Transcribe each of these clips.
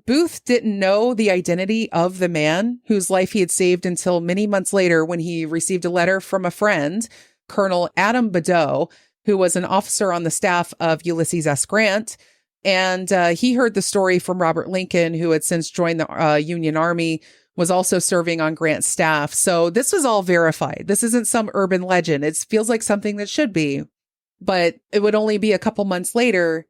Booth didn't know the identity of the man whose life he had saved until many months later when he received a letter from a friend, Colonel Adam Badeau, who was an officer on the staff of Ulysses S. Grant. And he heard the story from Robert Lincoln, who had since joined the Union Army, was also serving on Grant's staff. So this was all verified. This isn't some urban legend. It feels like something that should be. But it would only be a couple months later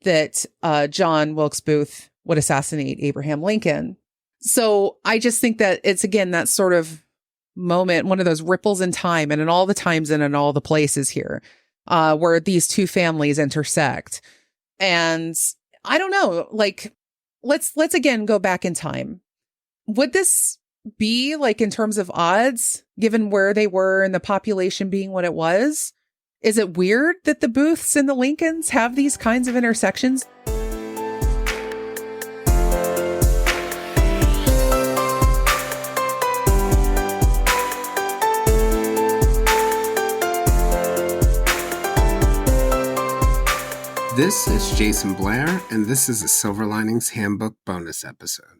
that John Wilkes Booth would assassinate Abraham Lincoln. So I just think that it's, again, that sort of moment, one of those ripples in time and in all the times and in all the places here where these two families intersect. And I don't know, like, let's again go back in time. Would this be, like, in terms of odds, given where they were and the population being what it was? Is it weird that the Booths and the Lincolns have these kinds of intersections? This is Jayson Blair, and this is a Silver Linings Handbook bonus episode.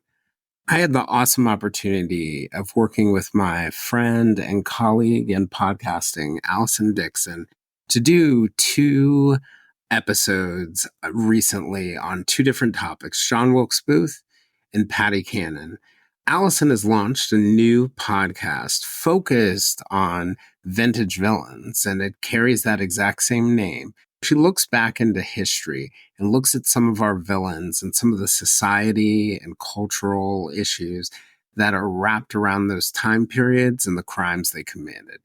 I had the awesome opportunity of working with my friend and colleague in podcasting, Allison Dixon, to do 2 episodes recently on 2 different topics, John Wilkes Booth and Patty Cannon. Allison has launched a new podcast focused on vintage villains, and it carries that exact same name. She looks back into history and looks at some of our villains and some of the society and cultural issues that are wrapped around those time periods and the crimes they committed.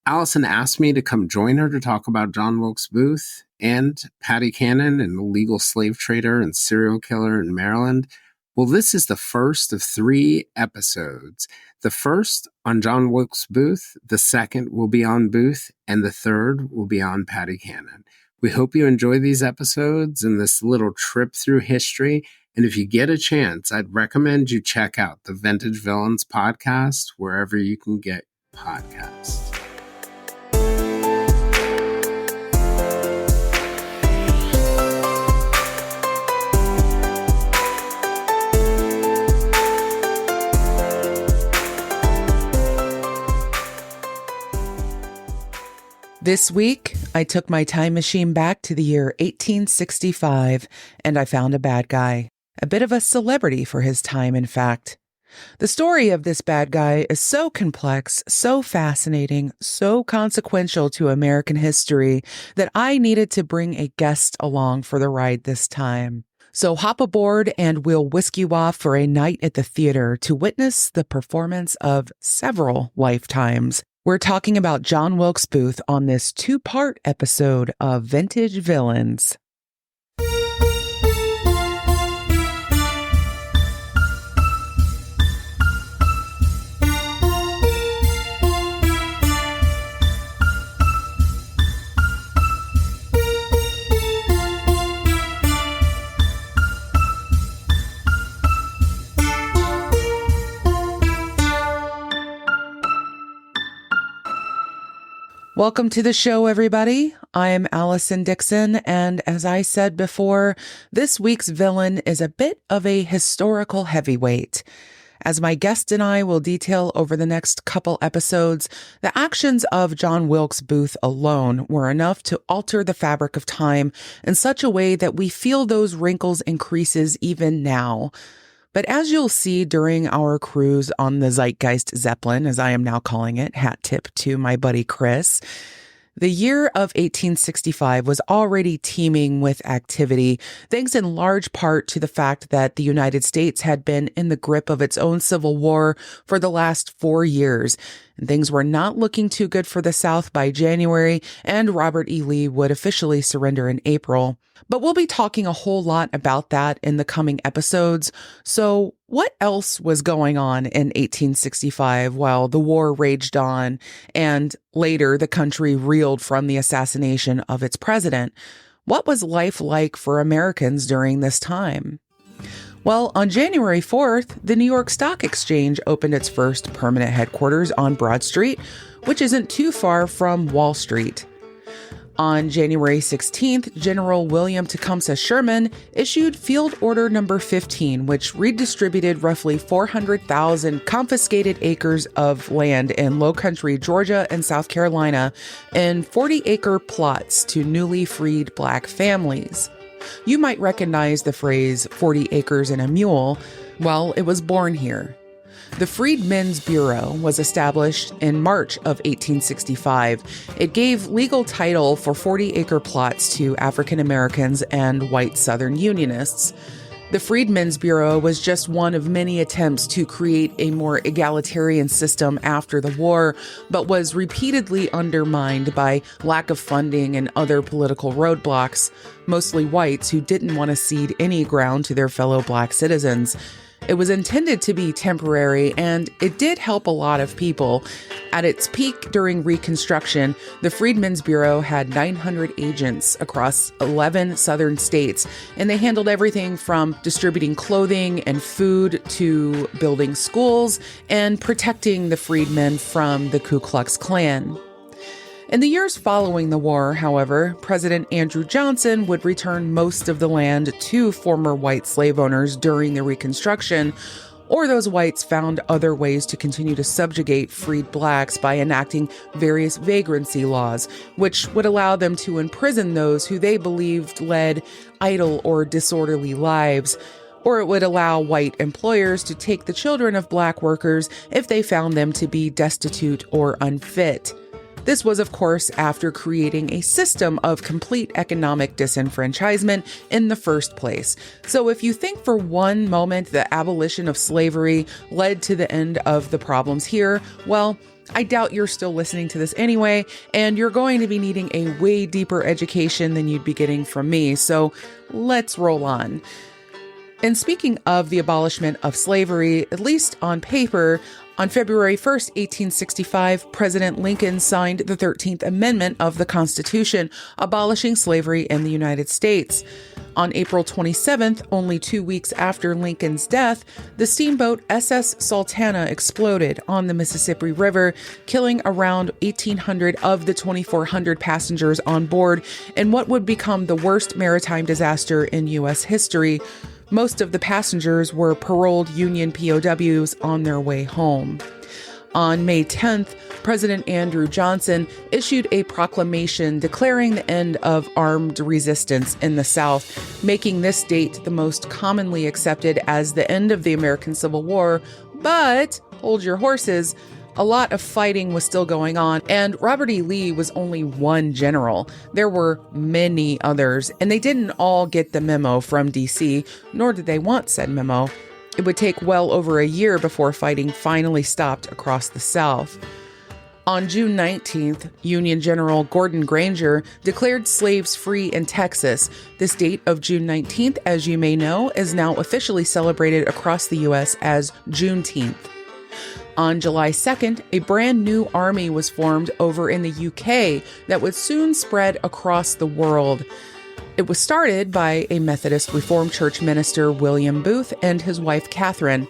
Allison asked me to come join her to talk about John Wilkes Booth and Patty Cannon, an illegal slave trader and serial killer in Maryland. Well, this is the first of 3 episodes. The first on John Wilkes Booth, the second will be on Booth, and the third will be on Patty Cannon. We hope you enjoy these episodes and this little trip through history. And if you get a chance, I'd recommend you check out the Vintage Villains podcast wherever you can get podcasts. This week, I took my time machine back to the year 1865, and I found a bad guy. A bit of a celebrity for his time, in fact. The story of this bad guy is so complex, so fascinating, so consequential to American history that I needed to bring a guest along for the ride this time. So hop aboard and we'll whisk you off for a night at the theater to witness the performance of several lifetimes. We're talking about John Wilkes Booth on this 2-part episode of Vintage Villains. Welcome to the show, everybody. I am Allison Dixon, and as I said before, this week's villain is a bit of a historical heavyweight. As my guest and I will detail over the next couple episodes, the actions of John Wilkes Booth alone were enough to alter the fabric of time in such a way that we feel those wrinkles and creases even now. But as you'll see during our cruise on the Zeitgeist Zeppelin, as I am now calling it, hat tip to my buddy Chris, the year of 1865 was already teeming with activity, thanks in large part to the fact that the United States had been in the grip of its own civil war for the last 4 years. And things were not looking too good for the South by January, and Robert E. Lee would officially surrender in April. But we'll be talking a whole lot about that in the coming episodes. So what else was going on in 1865 while the war raged on and later the country reeled from the assassination of its president? What was life like for Americans during this time? Well, on January 4th, the New York Stock Exchange opened its first permanent headquarters on Broad Street, which isn't too far from Wall Street. On January 16th, General William Tecumseh Sherman issued Field Order Number 15, which redistributed roughly 400,000 confiscated acres of land in Lowcountry, Georgia and South Carolina in 40-acre plots to newly freed Black families. You might recognize the phrase 40 acres and a mule. Well, it was born here. The Freedmen's Bureau was established in March of 1865. It gave legal title for 40-acre plots to African Americans and white Southern Unionists. The Freedmen's Bureau was just one of many attempts to create a more egalitarian system after the war, but was repeatedly undermined by lack of funding and other political roadblocks, mostly whites who didn't want to cede any ground to their fellow Black citizens. It was intended to be temporary, and it did help a lot of people. At its peak during Reconstruction, the Freedmen's Bureau had 900 agents across 11 southern states, and they handled everything from distributing clothing and food to building schools and protecting the freedmen from the Ku Klux Klan. In the years following the war, however, President Andrew Johnson would return most of the land to former white slave owners during the Reconstruction, or those whites found other ways to continue to subjugate freed Blacks by enacting various vagrancy laws, which would allow them to imprison those who they believed led idle or disorderly lives. Or it would allow white employers to take the children of Black workers if they found them to be destitute or unfit. This was, of course, after creating a system of complete economic disenfranchisement in the first place. So if you think for one moment the abolition of slavery led to the end of the problems here, well, I doubt you're still listening to this anyway, and you're going to be needing a way deeper education than you'd be getting from me. So let's roll on. And speaking of the abolishment of slavery, at least on paper, on February 1st, 1865, President Lincoln signed the 13th Amendment of the Constitution, abolishing slavery in the United States. On April 27th, only 2 weeks after Lincoln's death, the steamboat SS Sultana exploded on the Mississippi River, killing around 1,800 of the 2,400 passengers on board in what would become the worst maritime disaster in U.S. history. Most of the passengers were paroled Union POWs on their way home. On May 10th, President Andrew Johnson issued a proclamation declaring the end of armed resistance in the South, making this date the most commonly accepted as the end of the American Civil War. But, hold your horses, a lot of fighting was still going on, and Robert E. Lee was only one general. There were many others, and they didn't all get the memo from D.C., nor did they want said memo. It would take well over a year before fighting finally stopped across the South. On June 19th, Union General Gordon Granger declared slaves free in Texas. This date of June 19th, as you may know, is now officially celebrated across the U.S. as Juneteenth. On July 2nd, a brand new army was formed over in the UK that would soon spread across the world. It was started by a Methodist Reformed Church minister, William Booth, and his wife, Catherine.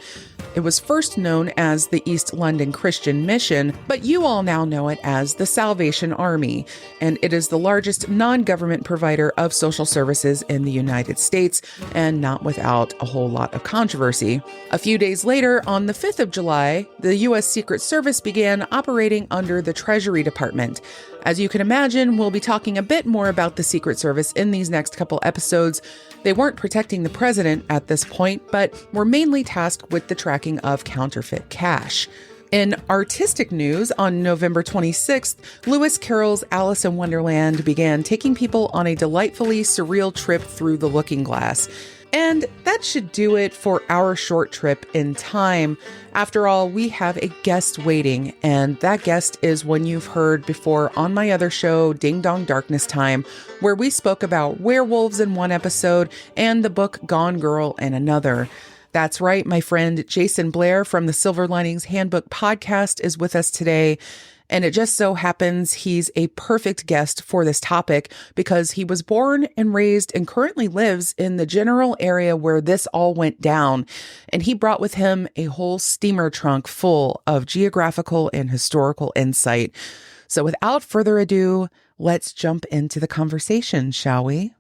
It was first known as the East London Christian Mission, but you all now know it as the Salvation Army, and it is the largest non-government provider of social services in the United States, and not without a whole lot of controversy. A few days later, on the 5th of July, the U.S. Secret Service began operating under the Treasury Department. As you can imagine, we'll be talking a bit more about the Secret Service in these next couple episodes. They weren't protecting the president at this point, but were mainly tasked with the tracking of counterfeit cash. In artistic news, on November 26th, Lewis Carroll's Alice in Wonderland began taking people on a delightfully surreal trip through the looking glass. And that should do it for our short trip in time. After all, we have a guest waiting, and that guest is one you've heard before on my other show, Ding Dong Darkness Time, where we spoke about werewolves in one episode and the book Gone Girl in another. That's right, my friend Jayson Blair from the Silver Linings Handbook podcast is with us today. And it just so happens he's a perfect guest for this topic because he was born and raised and currently lives in the general area where this all went down. And he brought with him a whole steamer trunk full of geographical and historical insight. So without further ado, let's jump into the conversation, shall we?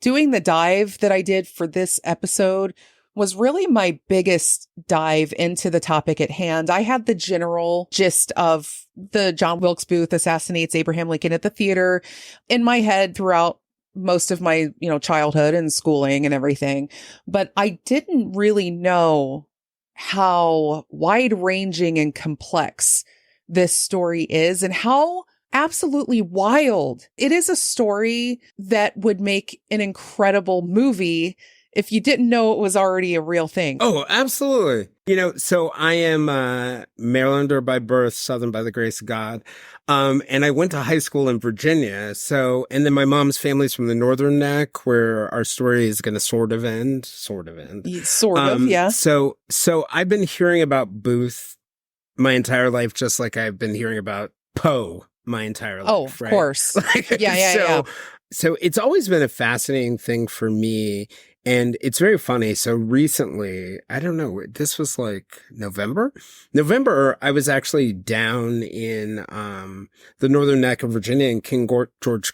Doing the dive that I did for this episode was really my biggest dive into the topic at hand. I had the general gist of the John Wilkes Booth assassinates Abraham Lincoln at the theater in my head throughout most of my, childhood and schooling and everything. But I didn't really know how wide ranging and complex this story is and how absolutely wild. It is a story that would make an incredible movie if you didn't know it was already a real thing. Oh, absolutely. So I am Marylander by birth, Southern by the grace of God. And I went to high school in Virginia. And then my mom's family's from the Northern Neck, where our story is going to sort of end. Yeah. So I've been hearing about Booth my entire life, just like I've been hearing about Poe my entire life. Oh, of course. Yeah. So it's always been a fascinating thing for me. And it's very funny. So recently, I don't know, this was like November, I was actually down in the Northern Neck of Virginia in King George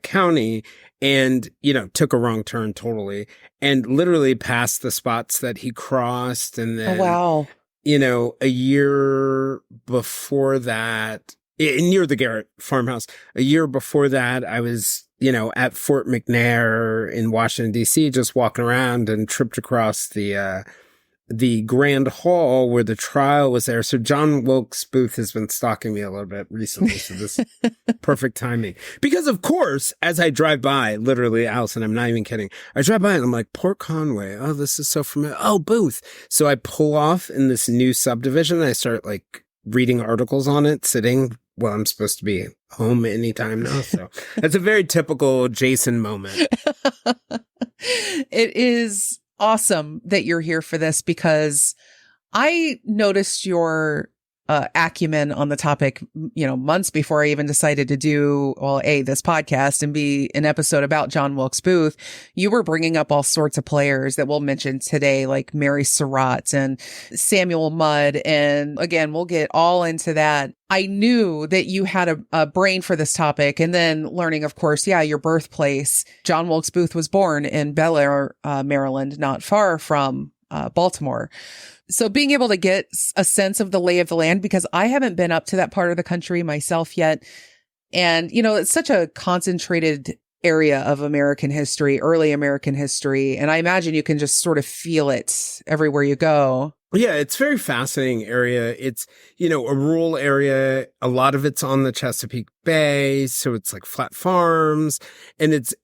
County and, took a wrong turn totally and literally passed the spots that he crossed. And then, wow. A year before that, near the Garrett farmhouse, a year before that, I was at Fort McNair in Washington, D.C., just walking around and tripped across the Grand Hall where the trial was there. So John Wilkes Booth has been stalking me a little bit recently. So this perfect timing. Because, of course, as I drive by, literally, Allison, I'm not even kidding. I drive by and I'm like, Port Conway. Oh, this is so familiar. Oh, Booth. So I pull off in this new subdivision. And I start reading articles on it, sitting. Well, I'm supposed to be home anytime now. So that's a very typical Jayson moment. It is awesome that you're here for this because I noticed your acumen on the topic, months before I even decided to do, this podcast and B, an episode about John Wilkes Booth. You were bringing up all sorts of players that we'll mention today, like Mary Surratt and Samuel Mudd. And again, we'll get all into that. I knew that you had a brain for this topic. And then learning, of course, your birthplace. John Wilkes Booth was born in Blair, Maryland, not far from Baltimore. So being able to get a sense of the lay of the land, because I haven't been up to that part of the country myself yet. And, it's such a concentrated area of American history, early American history. And I imagine you can just sort of feel it everywhere you go. Yeah, it's a very fascinating area. It's, a rural area. A lot of it's on the Chesapeake Bay. So it's like flat farms. And it's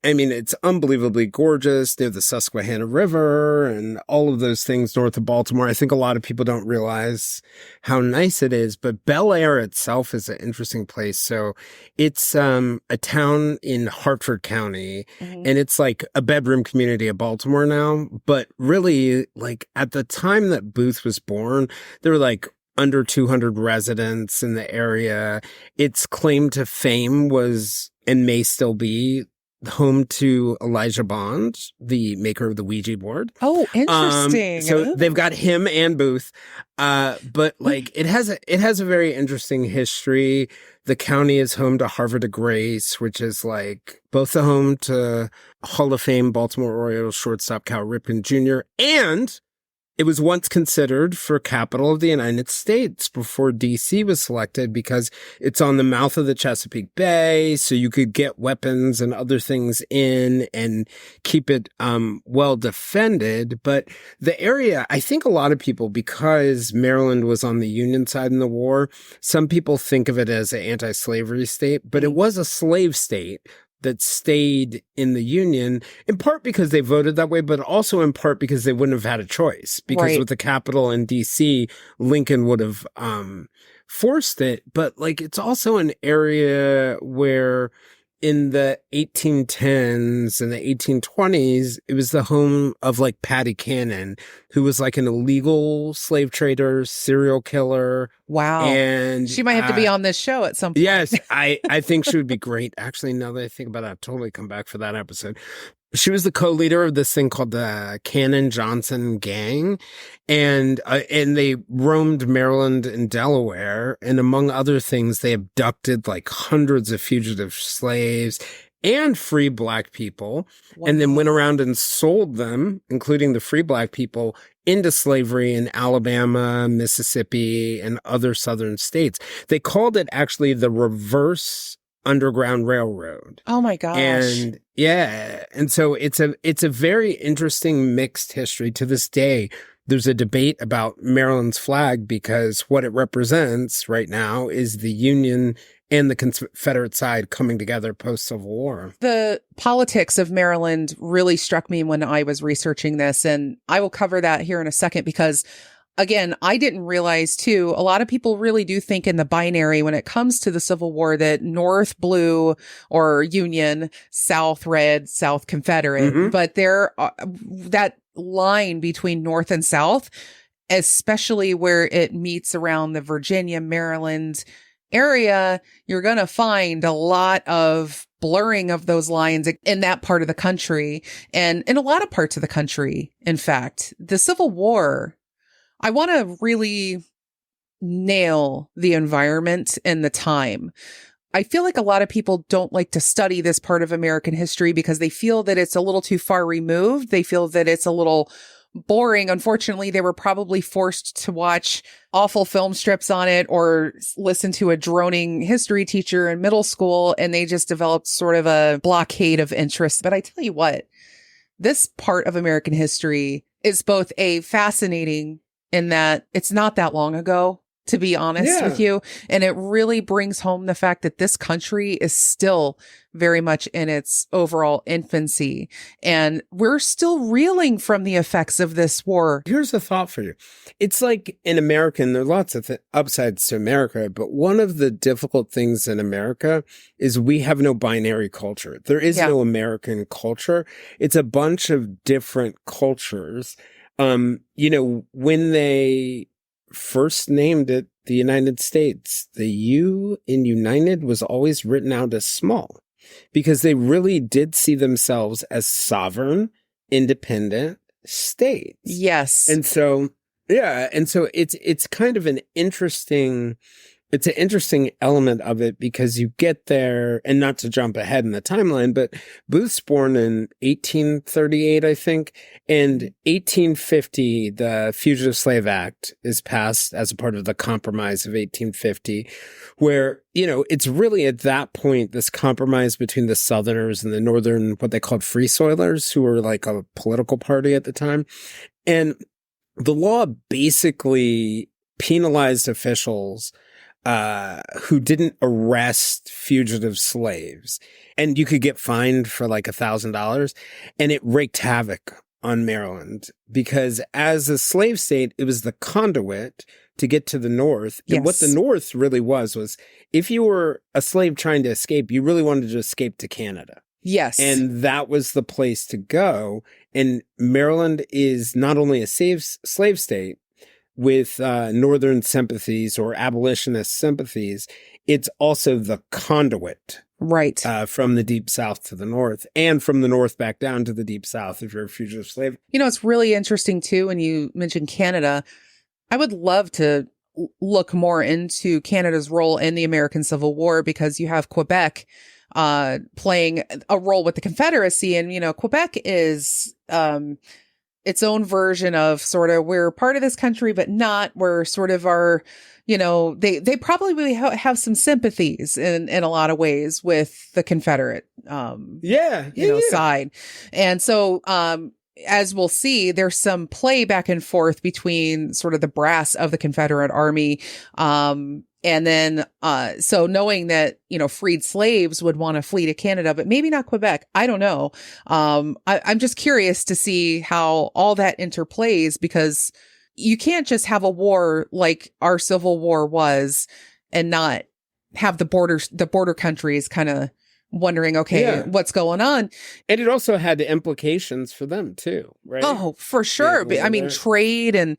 unbelievably gorgeous near the Susquehanna River and all of those things north of Baltimore. I think a lot of people don't realize how nice it is. But Bel Air itself is an interesting place. So it's a town in Hartford County. Mm-hmm. And it's like a bedroom community of Baltimore now. But really, at the time that Booth was born, there were under 200 residents in the area. Its claim to fame was, and may still be, home to Elijah Bond, the maker of the Ouija board. Oh, interesting. So they've got him and Booth. But it has a very interesting history. The county is home to Havre de Grace, which is both the home to Hall of Fame Baltimore Orioles shortstop Cal Ripken Jr. and it was once considered for capital of the United States before D.C. was selected because it's on the mouth of the Chesapeake Bay, so you could get weapons and other things in and keep it well defended. But the area, I think a lot of people, because Maryland was on the Union side in the war, some people think of it as an anti-slavery state, but it was a slave state that stayed in the Union, in part because they voted that way, but also in part because they wouldn't have had a choice. Because with the capital in D.C., Lincoln would have forced it. But it's also an area where in the 1810s and the 1820s, it was the home of Patty Cannon, who was an illegal slave trader, serial killer. Wow. And she might have to be on this show at some point. Yes, I think she would be great. Actually, now that I think about it, I'll totally come back for that episode. She was the co-leader of this thing called the Cannon Johnson Gang, and they roamed Maryland and Delaware, and among other things, they abducted like hundreds of fugitive slaves and free Black people, and then went around and sold them, including the free Black people, into slavery in Alabama, Mississippi, and other southern states. They called it actually the reverse Underground Railroad. Oh my gosh. And yeah. And so it's a very interesting mixed history. To this day, there's a debate about Maryland's flag because what it represents right now is the Union and the Confederate side coming together post-Civil War. The politics of Maryland really struck me when I was researching this, and I will cover that here in a second because again, I didn't realize too, a lot of people really do think in the binary when it comes to the Civil War that North blue or Union, South red, South Confederate, but there that line between North and South, especially where it meets around the Virginia, Maryland area, you're going to find a lot of blurring of those lines in that part of the country and in a lot of parts of the country. In fact, the Civil War, I want to really nail the environment and the time. I feel like a lot of people don't like to study this part of American history because they feel that it's a little too far removed. They feel that it's a little boring. Unfortunately, they were probably forced to watch awful film strips on it or listen to a droning history teacher in middle school, and they just developed sort of a blockade of interest. But I tell you what, this part of American history is both a fascinating in that it's not that long ago, to be honest with you. And it really brings home the fact that this country is still very much in its overall infancy. And we're still reeling from the effects of this war. Here's a thought for you. It's like in America, and there are lots of upsides to America, but one of the difficult things in America is we have no binary culture. There is no American culture. It's a bunch of different cultures. When they first named it the United States, the U in United was always written out as small because they really did see themselves as sovereign, independent states. Yes. And so, it's kind of an interesting element of it because you get there, and not to jump ahead in the timeline, but Booth's born in 1838, I think, and 1850, the Fugitive Slave Act is passed as a part of the Compromise of 1850, where, it's really at that point, this compromise between the Southerners and the Northern, what they called Free Soilers, who were like a political party at the time. And the law basically penalized officials who didn't arrest fugitive slaves, and you could get fined for like $1,000, and it wreaked havoc on Maryland because as a slave state, it was the conduit to get to the North. And what the North really was if you were a slave trying to escape, you really wanted to escape to Canada. Yes. And that was the place to go. And Maryland is not only a slave state, with Northern sympathies or abolitionist sympathies, it's also the conduit. Right. From the Deep South to the North, and from the North back down to the Deep South if you're a fugitive slave. It's really interesting, too, when you mentioned Canada. I would love to look more into Canada's role in the American Civil War because you have Quebec playing a role with the Confederacy. And, Quebec is its own version of sort of we're part of this country, but not. We're sort of our, they probably have some sympathies in a lot of ways with the Confederate, side. And so, as we'll see, there's some play back and forth between sort of the brass of the Confederate Army, and then, so knowing that, freed slaves would want to flee to Canada, but maybe not Quebec. I don't know. I'm just curious to see how all that interplays because you can't just have a war like our Civil War was and not have the border countries kind of wondering, what's going on? And it also had implications for them too, right? Oh, for sure. Yeah, trade and,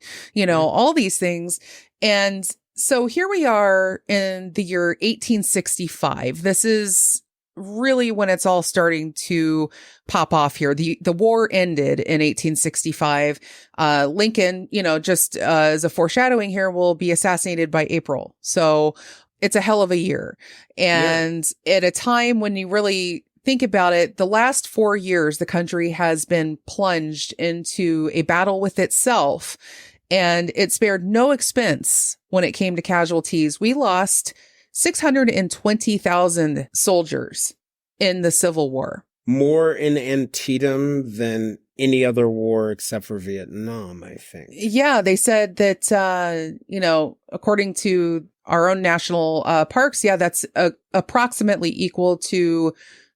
all these things. And so here we are in the year 1865. This is really when it's all starting to pop off here. The war ended in 1865. Lincoln, just as a foreshadowing here, will be assassinated by April. So it's a hell of a year. And at a time when you really think about it, the last 4 years, the country has been plunged into a battle with itself, and it spared no expense when it came to casualties. We lost 620,000 soldiers in the Civil War. More in Antietam than any other war except for Vietnam, I think. Yeah, they said that, according to our own national parks, that's approximately equal to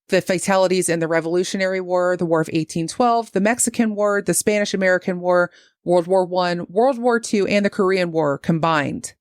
the fatalities in the Revolutionary War, the War of 1812, the Mexican War, the Spanish-American War, World War I, World War II, and the Korean War combined.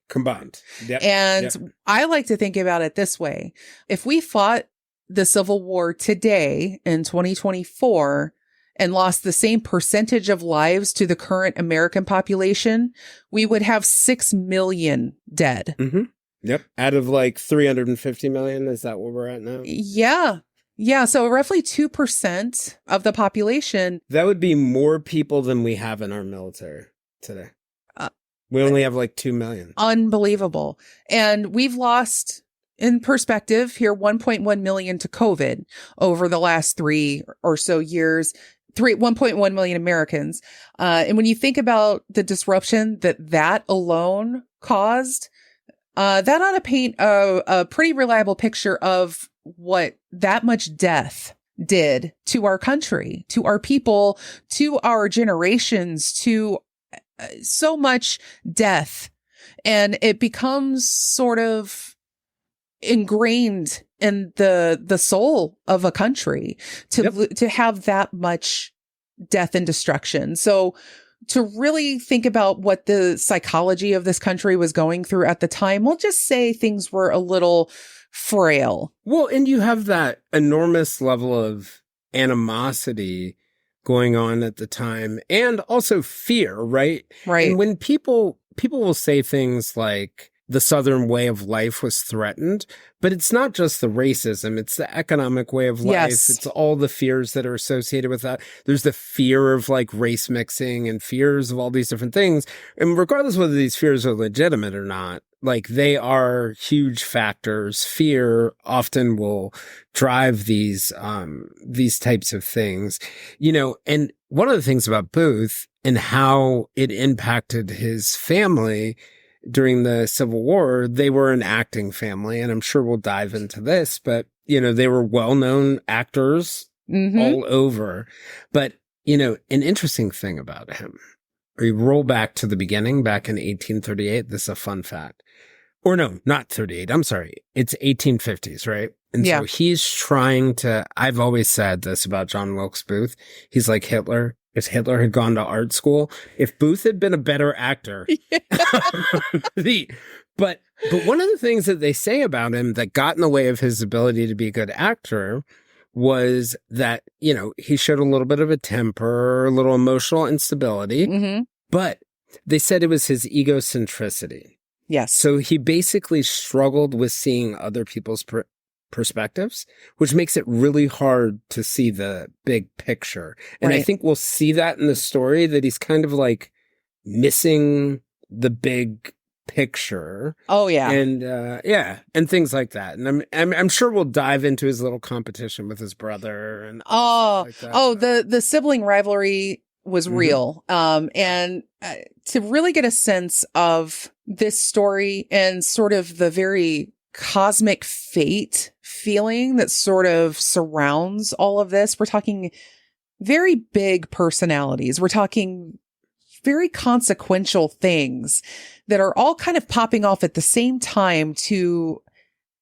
Yep. And I like to think about it this way. If we fought the Civil War today in 2024 and lost the same percentage of lives to the current American population, we would have 6 million dead. Mm-hmm. Yep. Out of like 350 million. Is that where we're at now? Yeah. Yeah. So roughly 2% of the population. That would be more people than we have in our military today. We only have like 2 million. Unbelievable. And we've lost, in perspective here, 1.1 million to COVID over the last 3 or so years. 1.1 million Americans. And when you think about the disruption that alone caused, that ought to paint a pretty reliable picture of what that much death did to our country, to our people, to our generations, to so much death. And it becomes sort of ingrained in the soul of a country to have that much death and destruction. So to really think about what the psychology of this country was going through at the time, we'll just say things were a little frail. Well, and you have that enormous level of animosity going on at the time, and also fear, right? Right. And when people will say things like the Southern way of life was threatened, but it's not just the racism, it's the economic way of life. Yes. It's all the fears that are associated with that. There's the fear of like race mixing and fears of all these different things. And regardless whether these fears are legitimate or not, like they are huge factors. Fear often will drive these types of things, and one of the things about Booth and how it impacted his family during the Civil War, they were an acting family, and I'm sure we'll dive into this, but, they were well-known actors all over. But, an interesting thing about him, we roll back to the beginning, back in 1838. This is a fun fact. Or no, not 38. I'm sorry. It's 1850s, right? And so he's trying to, I've always said this about John Wilkes Booth. He's like Hitler. If Hitler had gone to art school, if Booth had been a better actor. But one of the things that they say about him that got in the way of his ability to be a good actor was that, he showed a little bit of a temper, a little emotional instability, but they said it was his egocentricity. Yes. So he basically struggled with seeing other people's perspectives, which makes it really hard to see the big picture. And I think we'll see that in the story, that he's kind of like missing the big picture. Oh yeah. And and things like that. And I'm sure we'll dive into his little competition with his brother and stuff like that. The sibling rivalry was real. And to really get a sense of this story and sort of the very cosmic fate feeling that sort of surrounds all of this, we're talking very big personalities. We're talking very consequential things that are all kind of popping off at the same time to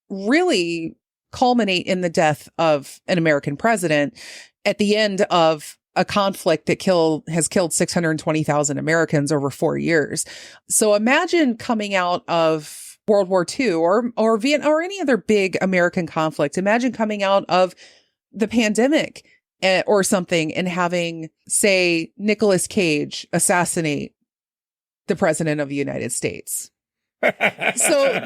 really culminate in the death of an American president at the end of a conflict that has killed 620,000 Americans over 4 years. So imagine coming out of World War II or Vietnam or any other big American conflict. Imagine coming out of the pandemic or something and having, say, Nicolas Cage assassinate the president of the United States. So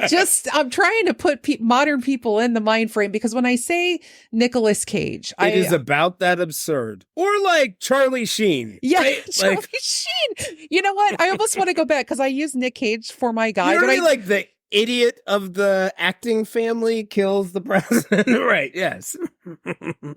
I'm trying to put modern people in the mind frame, because when I say Nicolas Cage, it is about that absurd. Or like Charlie Sheen. Yeah, right? Charlie Sheen. You know what? I almost want to go back because I use Nick Cage for my guy. You're but really like the idiot of the acting family kills the president. Right, yes.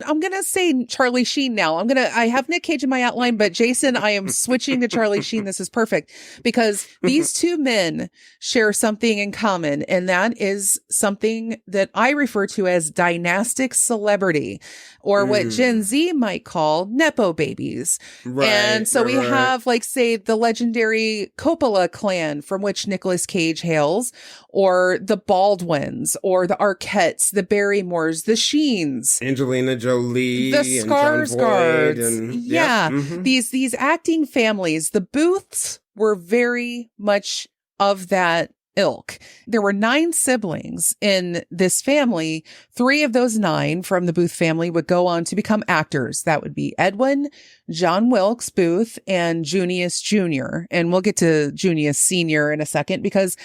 I'm going to say Charlie Sheen now. I have Nick Cage in my outline, but Jayson, I am switching to Charlie Sheen. This is perfect because these two men share something in common, and that is something that I refer to as dynastic celebrity, or what Gen Z might call Nepo babies. Right. And so we have, like, say, the legendary Coppola clan from which Nicolas Cage hails, or the Baldwins, or the Arquettes, the Barrymores, the Sheens, Angelina Jolie, the and John Voight, Skarsgårds. These acting families. The Booths were very much of that ilk. There were 9 siblings in this family. 3 of those 9 from the Booth family would go on to become actors. That would be Edwin, John Wilkes Booth, and Junius Jr. And we'll get to Junius Sr. in a second, because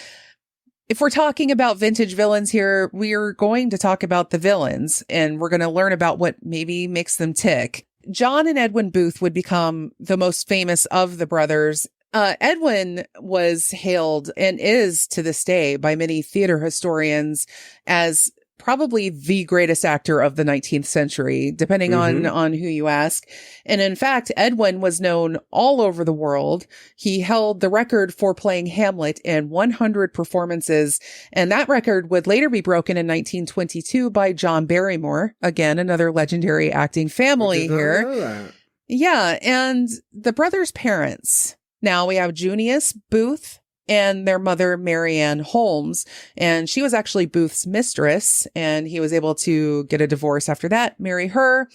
if we're talking about vintage villains here, we're going to talk about the villains, and we're going to learn about what maybe makes them tick. John and Edwin Booth would become the most famous of the brothers. Edwin was hailed, and is to this day by many theater historians, as probably the greatest actor of the 19th century, depending on who you ask. And in fact, Edwin was known all over the world. He held the record for playing Hamlet in 100 performances. And that record would later be broken in 1922 by John Barrymore. Again, another legendary acting family here. Yeah. And the brothers' parents. Now we have Junius Booth and their mother, Marianne Holmes. And she was actually Booth's mistress, and he was able to get a divorce after that, marry her.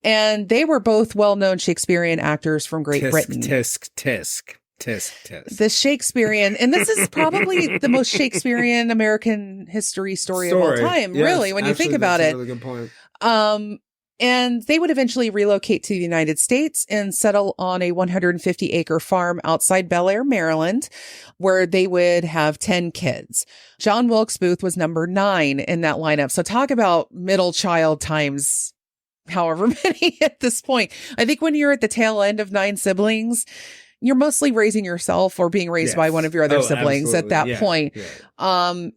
And they were both well-known Shakespearean actors from Great Britain. Tisk. The Shakespearean, and this is probably the most Shakespearean American history story of all time, really, when you think about it. That's a really good point. And they would eventually relocate to the United States and settle on a 150-acre farm outside Bel Air, Maryland, where they would have 10 kids. John Wilkes Booth was number 9 in that lineup. So talk about middle child times, however many at this point. I think when you're at the tail end of 9 siblings, you're mostly raising yourself or being raised by one of your other siblings at that point. Yeah.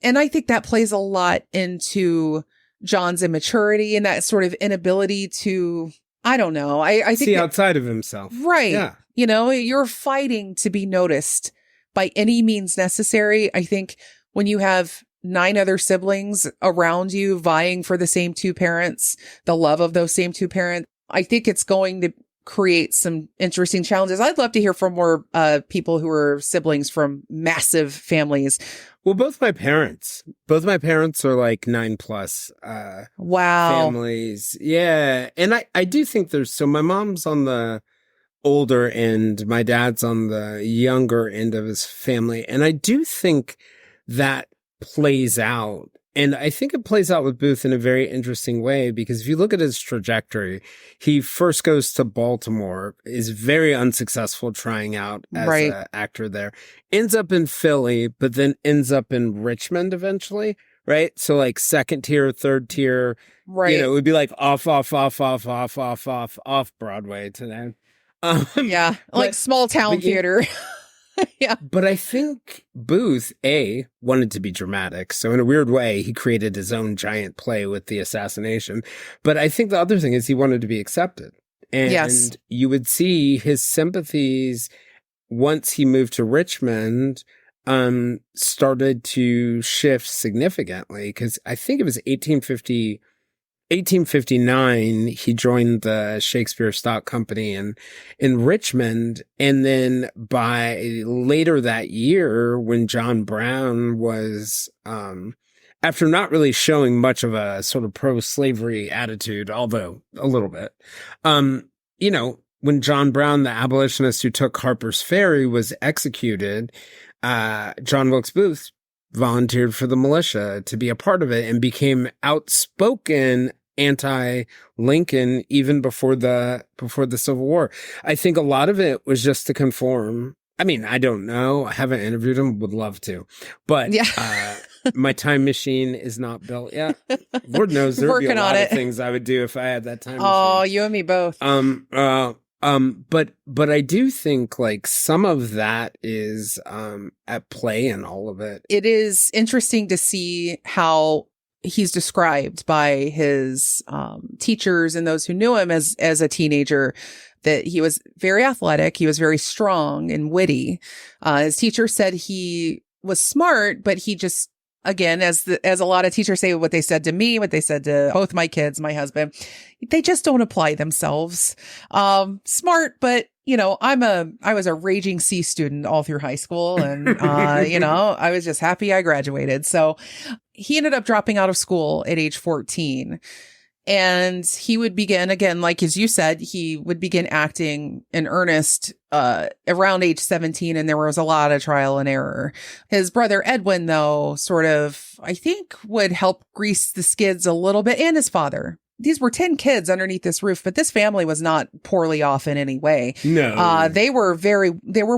And I think that plays a lot into John's immaturity and that sort of inability to, I don't know. I think see outside of himself. Right. Yeah. You know, you're fighting to be noticed by any means necessary. I think when you have 9 other siblings around you vying for the same 2 parents, the love of those same 2 parents, I think it's going to create some interesting challenges. I'd love to hear from more people who are siblings from massive families. Well, both my parents are like 9+ wow families. Yeah. And I do think so my mom's on the older end, my dad's on the younger end of his family. And I do think that plays out. And I think it plays out with Booth in a very interesting way, because if you look at his trajectory, he first goes to Baltimore, is very unsuccessful trying out as an actor there, ends up in Philly, but then ends up in Richmond eventually, right? So like 2nd tier, 3rd tier, you know, it would be like off Broadway to them. Like small town theater. Yeah. But I think Booth, wanted to be dramatic. So in a weird way, he created his own giant play with the assassination. But I think the other thing is he wanted to be accepted. And you would see his sympathies once he moved to Richmond started to shift significantly. Because I think it was 1859, he joined the Shakespeare Stock Company in Richmond. And then by later that year, when John Brown was, after not really showing much of a sort of pro-slavery attitude, although a little bit, you know, when John Brown, the abolitionist who took Harper's Ferry, was executed, John Wilkes Booth volunteered for the militia to be a part of it and became outspoken anti-Lincoln even before the Civil War. I think a lot of it was just to conform I mean, I don't know. I haven't interviewed him. Would love to. But my time machine is not built yet. Lord knows there'd be a lot of things I would do if I had that time machine. Oh, you and me both. But I do think like some of that is at play in all of it. It is interesting to see how he's described by his teachers and those who knew him as a teenager, that he was very athletic. He was very strong and witty. His teacher said he was smart, but he just, again, as a lot of teachers say, what they said to me, what they said to both my kids, my husband, they just don't apply themselves. Smart, but I was a raging C student all through high school, and I was just happy I graduated. So he ended up dropping out of school at age 14. And he would begin, again, like as you said, he would begin acting in earnest around age 17, and there was a lot of trial and error. His brother Edwin, though, sort of, I think, would help grease the skids a little bit, and his father. These were 10 kids underneath this roof, but this family was not poorly off in any way. No. They were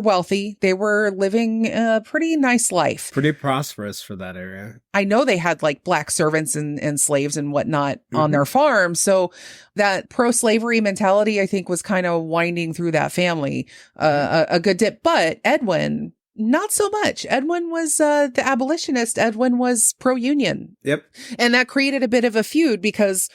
wealthy. They were living a pretty nice life. Pretty prosperous for that area. I know they had like black servants and slaves and whatnot on their farm. So that pro-slavery mentality, I think, was kind of winding through that family a good dip. But Edwin, not so much. Edwin was the abolitionist. Edwin was pro-union. Yep. And that created a bit of a feud, because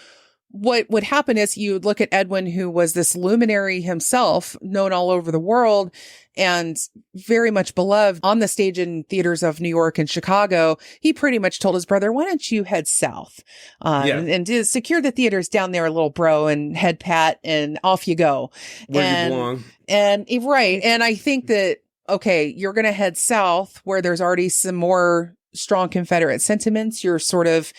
what would happen is you would look at Edwin, who was this luminary himself, known all over the world and very much beloved on the stage in theaters of New York and Chicago. He pretty much told his brother, why don't you head south and secure the theaters down there, little bro, and head pat, and off you go. Where you belong. And right. And I think that, okay, you're going to head south where there's already some more strong Confederate sentiments. You're sort of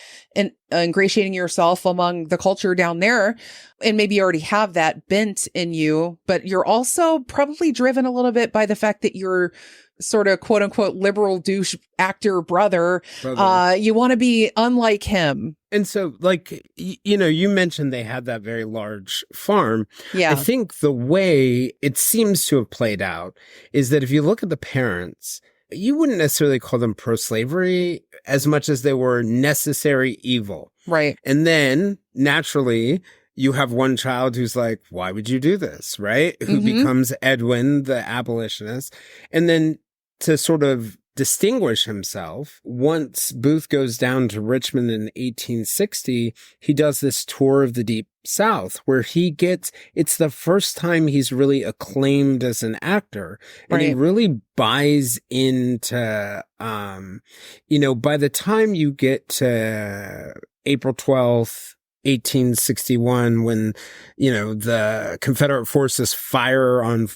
ingratiating yourself among the culture down there, and maybe you already have that bent in you, but you're also probably driven a little bit by the fact that you're sort of quote unquote liberal douche actor brother. You want to be unlike him. And so, like, you mentioned they had that very large farm. Yeah. I think the way it seems to have played out is that if you look at the parents, you wouldn't necessarily call them pro-slavery as much as they were necessary evil. Right. And then naturally you have one child who's like, why would you do this? Right. Who becomes Edwin, the abolitionist. And then to sort of distinguish himself, once Booth goes down to Richmond in 1860, he does this tour of the Deep South where it's the first time he's really acclaimed as an actor. And he really buys into, by the time you get to April 12th, 1861, when, the Confederate forces fire on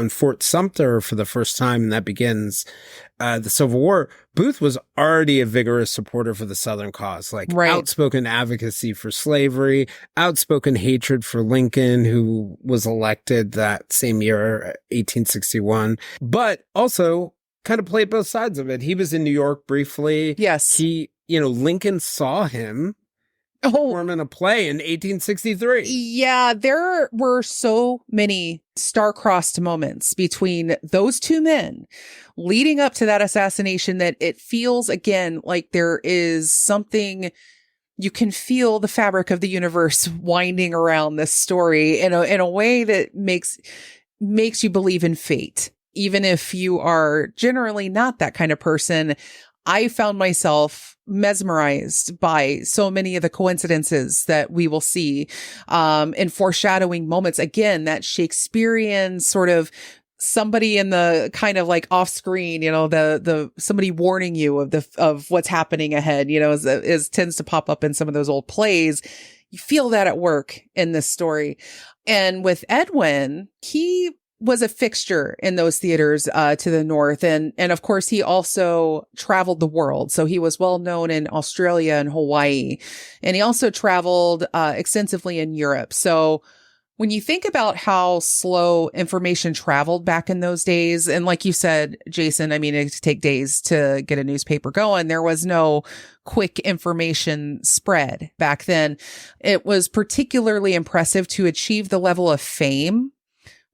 Fort Sumter for the first time, and that begins the Civil War, Booth was already a vigorous supporter for the Southern cause, outspoken advocacy for slavery, outspoken hatred for Lincoln, who was elected that same year, 1861, but also kind of played both sides of it. He was in New York briefly. Yes. Lincoln saw him perform in a play in 1863. Yeah, there were so many star-crossed moments between those two men leading up to that assassination that it feels, again, like there is something, you can feel the fabric of the universe winding around this story in a way that makes you believe in fate. Even if you are generally not that kind of person, I found myself mesmerized by so many of the coincidences that we will see, in foreshadowing moments. Again, that Shakespearean sort of somebody in the kind of like off screen, the somebody warning you of what's happening ahead, is tends to pop up in some of those old plays. You feel that at work in this story. And with Edwin, he was a fixture in those theaters to the north. And of course, he also traveled the world. So he was well known in Australia and Hawaii. And he also traveled extensively in Europe. So when you think about how slow information traveled back in those days, and like you said, Jayson, I mean, it could take days to get a newspaper going. There was no quick information spread back then. It was particularly impressive to achieve the level of fame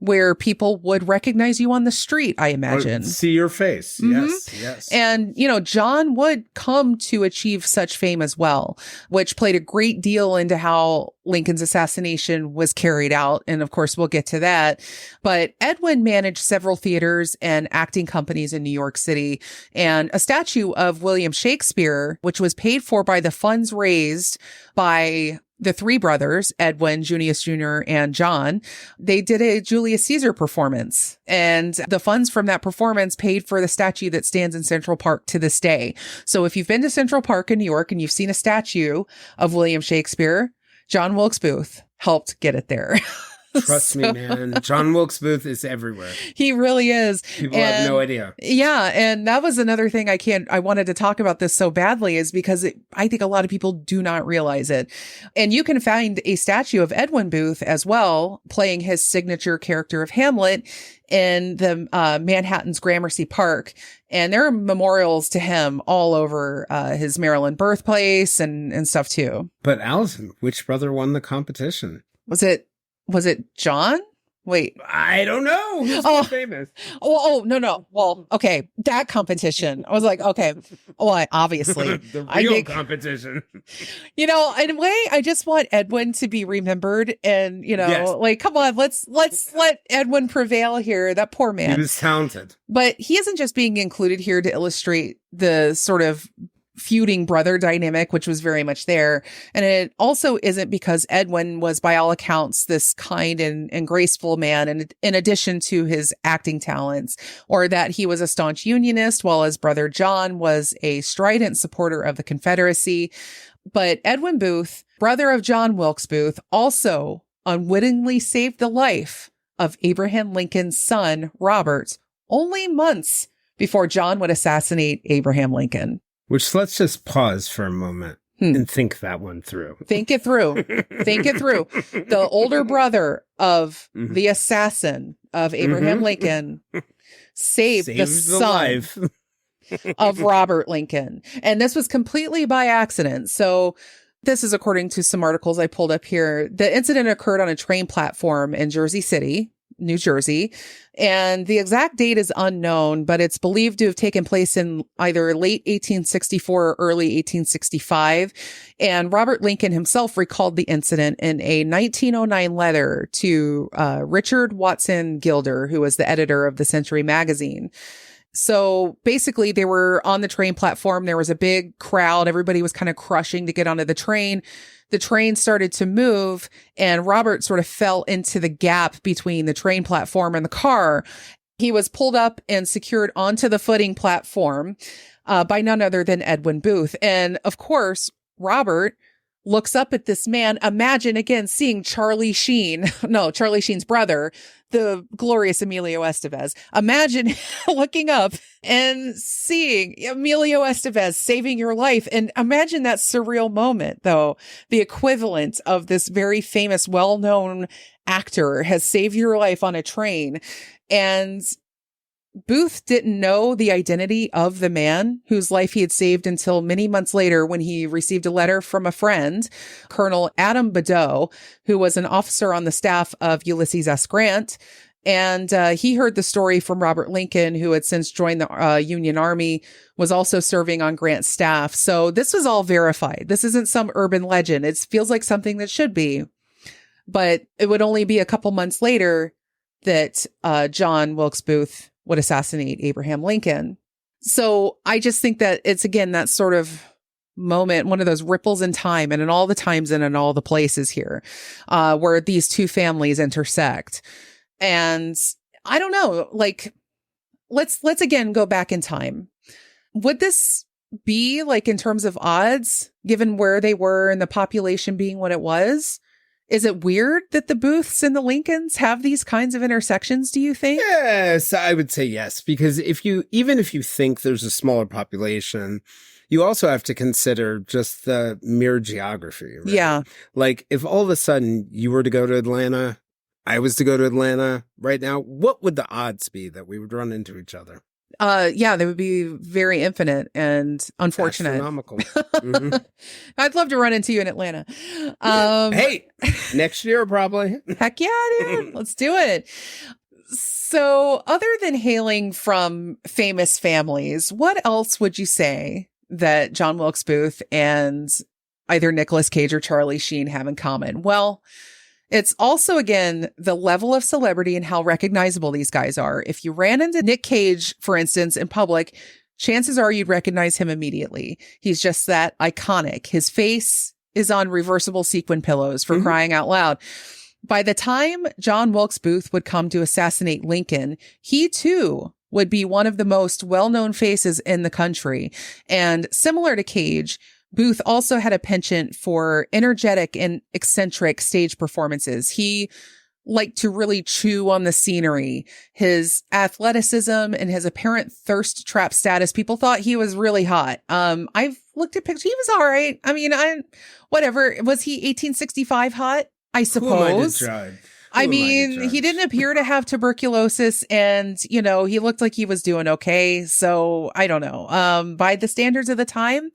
where people would recognize you on the street, I imagine. See your face. Yes. And, John would come to achieve such fame as well, which played a great deal into how Lincoln's assassination was carried out. And of course, we'll get to that. But Edwin managed several theaters and acting companies in New York City, and a statue of William Shakespeare, which was paid for by the funds raised by the three brothers, Edwin, Junius Jr., and John. They did a Julius Caesar performance, and the funds from that performance paid for the statue that stands in Central Park to this day. So if you've been to Central Park in New York and you've seen a statue of William Shakespeare, John Wilkes Booth helped get it there. Trust me, man. John Wilkes Booth is everywhere. He really is. People have no idea. Yeah. And that was another thing I wanted to talk about this so badly, is because I think a lot of people do not realize it. And you can find a statue of Edwin Booth as well, playing his signature character of Hamlet in the Manhattan's Gramercy Park. And there are memorials to him all over his Maryland birthplace and stuff too. But Allison, which brother won the competition? Was it John? Wait. I don't know. Who's more famous? No. Well, okay. That competition. I was like, okay. Well, obviously. The real competition. In a way, I just want Edwin to be remembered. And, yes. Come on, let's let Edwin prevail here. That poor man. He was talented. But he isn't just being included here to illustrate the sort of feuding brother dynamic, which was very much there. And it also isn't because Edwin was, by all accounts, this kind and graceful man, and in addition to his acting talents, or that he was a staunch Unionist, while his brother John was a strident supporter of the Confederacy. But Edwin Booth, brother of John Wilkes Booth, also unwittingly saved the life of Abraham Lincoln's son, Robert, only months before John would assassinate Abraham Lincoln. Which, let's just pause for a moment and think that one through. Think it through. The older brother of the assassin of Abraham Lincoln saved the son life of Robert Lincoln. And this was completely by accident. So this is according to some articles I pulled up here. The incident occurred on a train platform in Jersey City, New Jersey, and the exact date is unknown, but it's believed to have taken place in either late 1864 or early 1865. And Robert Lincoln himself recalled the incident in a 1909 letter to Richard Watson Gilder, who was the editor of the Century magazine. So basically, they were on the train platform. There was a big crowd. Everybody was kind of crushing to get onto the train. The train started to move, and Robert sort of fell into the gap between the train platform and the car. He was pulled up and secured onto the footing platform by none other than Edwin Booth. And of course, Robert looks up at this man. Imagine again seeing Charlie Sheen's brother, the glorious Emilio Estevez. Imagine looking up and seeing Emilio Estevez saving your life. And imagine that surreal moment, though. The equivalent of this very famous, well-known actor has saved your life on a train. And Booth didn't know the identity of the man whose life he had saved until many months later, when he received a letter from a friend, Colonel Adam Badeau, who was an officer on the staff of Ulysses S. Grant. And he heard the story from Robert Lincoln, who had since joined the Union Army, was also serving on Grant's staff. So this was all verified. This isn't some urban legend. It feels like something that should be. But it would only be a couple months later that John Wilkes Booth would assassinate Abraham Lincoln. So I just think that it's, again, that sort of moment, one of those ripples in time, and in all the times and in all the places here, where these two families intersect. And I don't know, let's again go back in time. Would this be, in terms of odds, given where they were and the population being what it was? Is it weird that the Booths and the Lincolns have these kinds of intersections, do you think? Yes, I would say yes, because even if you think there's a smaller population, you also have to consider just the mere geography. Right? Yeah. If all of a sudden you were to go to Atlanta, I was to go to Atlanta right now, what would the odds be that we would run into each other? Yeah, they would be very infinite and unfortunate. Astronomical. Mm-hmm. I'd love to run into you in Atlanta. Hey, next year probably. Heck yeah, dude. Let's do it. So, other than hailing from famous families, what else would you say that John Wilkes Booth and either Nicolas Cage or Charlie Sheen have in common? Well, it's also, again, the level of celebrity and how recognizable these guys are. If you ran into Nick Cage, for instance, in public, chances are you'd recognize him immediately. He's just that iconic. His face is on reversible sequin pillows, for crying out loud. By the time John Wilkes Booth would come to assassinate Lincoln, he too would be one of the most well-known faces in the country. And similar to Cage, Booth also had a penchant for energetic and eccentric stage performances. He liked to really chew on the scenery. His athleticism and his apparent thirst trap status, people thought he was really hot. I've looked at pictures. He was all right. I mean, whatever. Was he 1865 hot? I suppose. I mean, he didn't appear to have tuberculosis, and, you know, he looked like he was doing okay. So I don't know. By the standards of the time,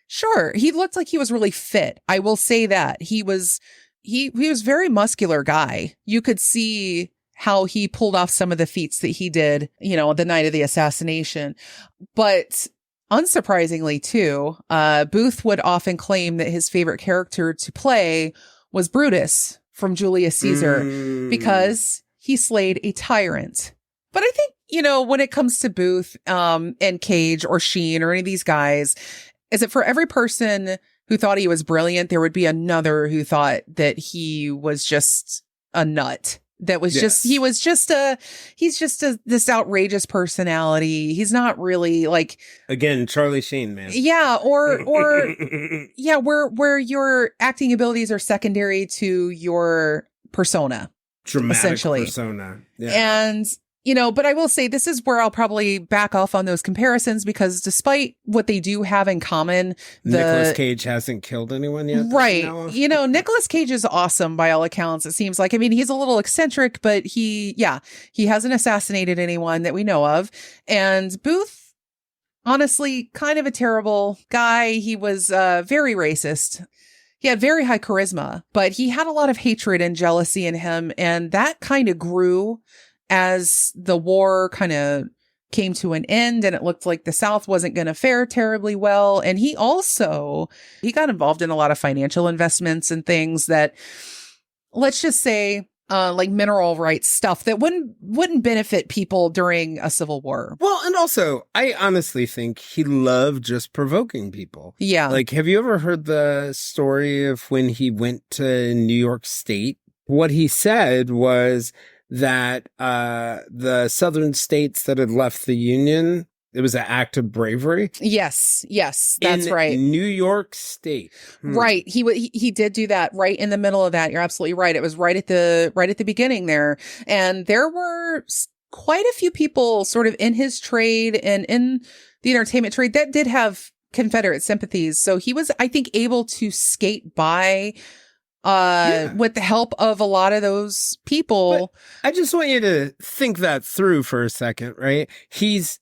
sure, he looked like he was really fit. I will say that he was very muscular guy. You could see how he pulled off some of the feats that he did, you know, the night of the assassination. But unsurprisingly, too, Booth would often claim that his favorite character to play was Brutus from Julius Caesar because he slayed a tyrant. But I think, you know, when it comes to Booth and Cage or Sheen or any of these guys, is that for every person who thought he was brilliant, there would be another who thought that he was just a nut. That was he's just this outrageous personality. He's not really like, again, Charlie Sheen, man. Yeah. Or yeah, where your acting abilities are secondary to your persona. Dramatic essentially. persona. Yeah. And, you know, but I will say this is where I'll probably back off on those comparisons, because despite what they do have in common, Nicolas Cage hasn't killed anyone yet. Right. You know, Nicolas Cage is awesome by all accounts. It seems like, I mean, he's a little eccentric, but he hasn't assassinated anyone that we know of. And Booth, honestly, kind of a terrible guy. He was very racist. He had very high charisma, but he had a lot of hatred and jealousy in him. And that kind of grew as the war kind of came to an end and it looked like the South wasn't going to fare terribly well. And he got involved in a lot of financial investments and things that, let's just say, like mineral rights stuff that wouldn't benefit people during a civil war. Well, and also, I honestly think he loved just provoking people. Yeah. Like, have you ever heard the story of when he went to New York State? What he said was that the southern states that had left the Union, it was an act of bravery. Yes, that's right. New York State. Right. He did do that right in the middle of that. You're absolutely right. It was right at the beginning there. And there were quite a few people sort of in his trade and in the entertainment trade that did have Confederate sympathies. So he was, I think, able to skate by with the help of a lot of those people. But I just want you to think that through for a second, right? He's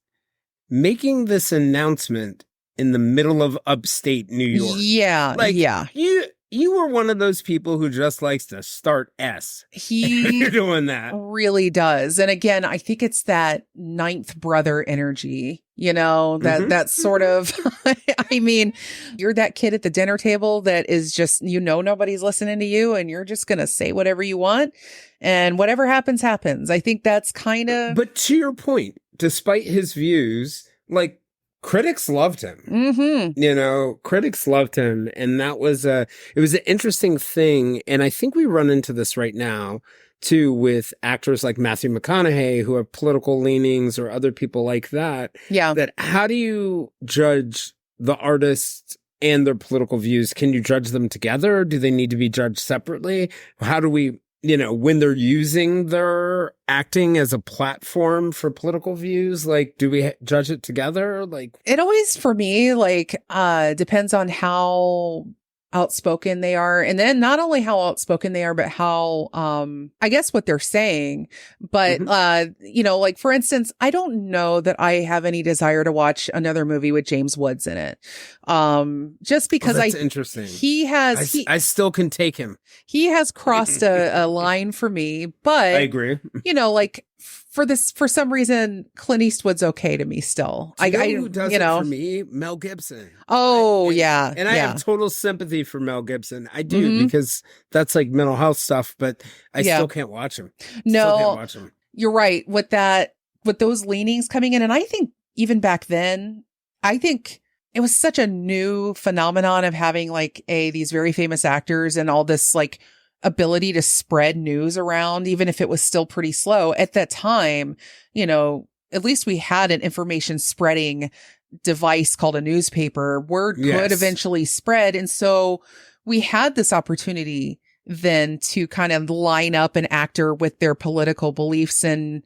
making this announcement in the middle of upstate New York. Yeah. Like, yeah. You were one of those people who just likes to start S. You're doing that. Really does. And again, I think it's that ninth brother energy, you know, that sort of, I mean, you're that kid at the dinner table that is just, you know, nobody's listening to you and you're just going to say whatever you want and whatever happens, happens. I think that's kind of. But to your point, despite his views, like, critics loved him. Mm-hmm. You know, critics loved him. And it was an interesting thing. And I think we run into this right now, too, with actors like Matthew McConaughey, who have political leanings, or other people like that. Yeah. That how do you judge the artists and their political views? Can you judge them together? Do they need to be judged separately? How do we, you know, when they're using their acting as a platform for political views, like, do we judge it together? Like, it always, for me, like, depends on how outspoken they are. And then not only how outspoken they are, but how, I guess what they're saying. But, like, for instance, I don't know that I have any desire to watch another movie with James Woods in it. Just because that's interesting. I still can take him. He has crossed a line for me, but I agree. Like, for some reason, Clint Eastwood's okay to me still. Do you know who does it for me? Mel Gibson. Oh, yeah. And I have total sympathy for Mel Gibson. I do, because that's like mental health stuff, but I still can't watch him. You're right. With those leanings coming in. And I think even back then, I think it was such a new phenomenon of having like these very famous actors and all this like ability to spread news around, even if it was still pretty slow at that time. At least we had an information spreading device called a newspaper. Word could eventually spread. And so we had this opportunity then to kind of line up an actor with their political beliefs and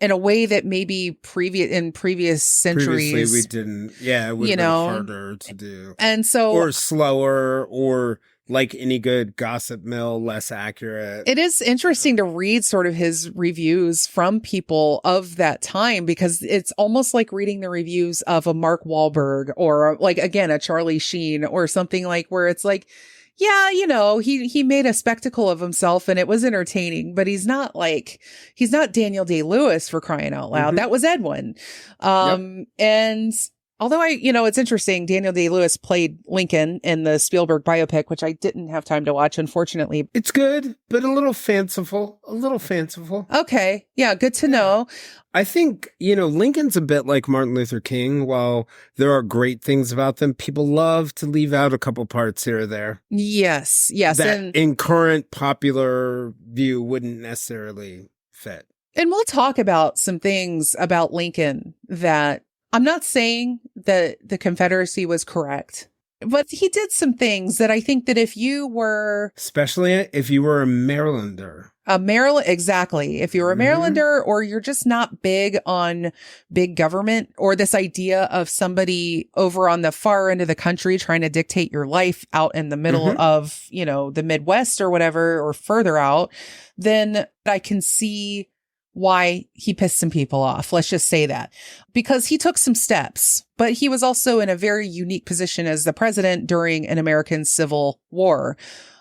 in a way that maybe previous centuries previously we didn't. Yeah, it would have been harder to do. And so, or slower, or like any good gossip mill, less accurate. It is interesting to read sort of his reviews from people of that time, because it's almost like reading the reviews of a Mark Wahlberg or like, again, a Charlie Sheen or something, like where it's like, yeah, he made a spectacle of himself and it was entertaining, but he's not Daniel Day-Lewis, for crying out loud. That was Edwin. And although it's interesting, Daniel Day-Lewis played Lincoln in the Spielberg biopic, which I didn't have time to watch, unfortunately. It's good, but a little fanciful. Okay. Yeah. Good to know. I think, Lincoln's a bit like Martin Luther King. While there are great things about them, people love to leave out a couple parts here or there. Yes. That in current popular view wouldn't necessarily fit. And we'll talk about some things about Lincoln that I'm not saying that the Confederacy was correct, but he did some things that I think that if you were... Especially if you were a Marylander. Exactly. If you're a Marylander, or you're just not big on big government, or this idea of somebody over on the far end of the country trying to dictate your life out in the middle of, the Midwest or whatever, or further out, then I can see why he pissed some people off. Let's just say that, because he took some steps, but he was also in a very unique position as the president during an American Civil War.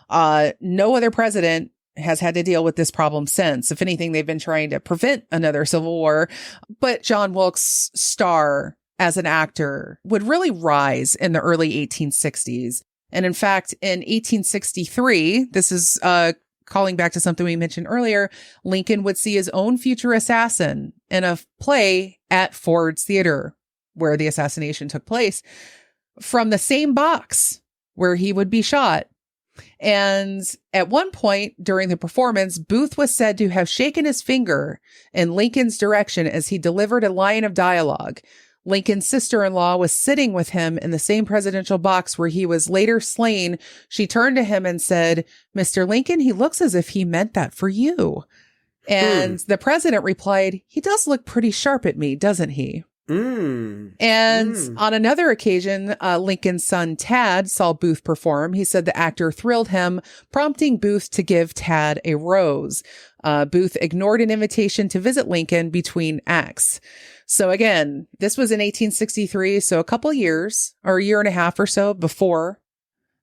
No other president has had to deal with this problem since. If anything, they've been trying to prevent another civil war. But John Wilkes' star as an actor would really rise in the early 1860s. And in fact, in 1863, this is calling back to something we mentioned earlier, Lincoln would see his own future assassin in a play at Ford's Theater, where the assassination took place, from the same box where he would be shot. And at one point during the performance, Booth was said to have shaken his finger in Lincoln's direction as he delivered a line of dialogue. Lincoln's sister-in-law was sitting with him in the same presidential box where he was later slain. She turned to him and said, "Mr. Lincoln, he looks as if he meant that for you." And the president replied, "He does look pretty sharp at me, doesn't he?" On another occasion, Lincoln's son Tad saw Booth perform. He said the actor thrilled him, prompting Booth to give Tad a rose. Booth ignored an invitation to visit Lincoln between acts. So again, this was in 1863, so a couple years, or a year and a half or so before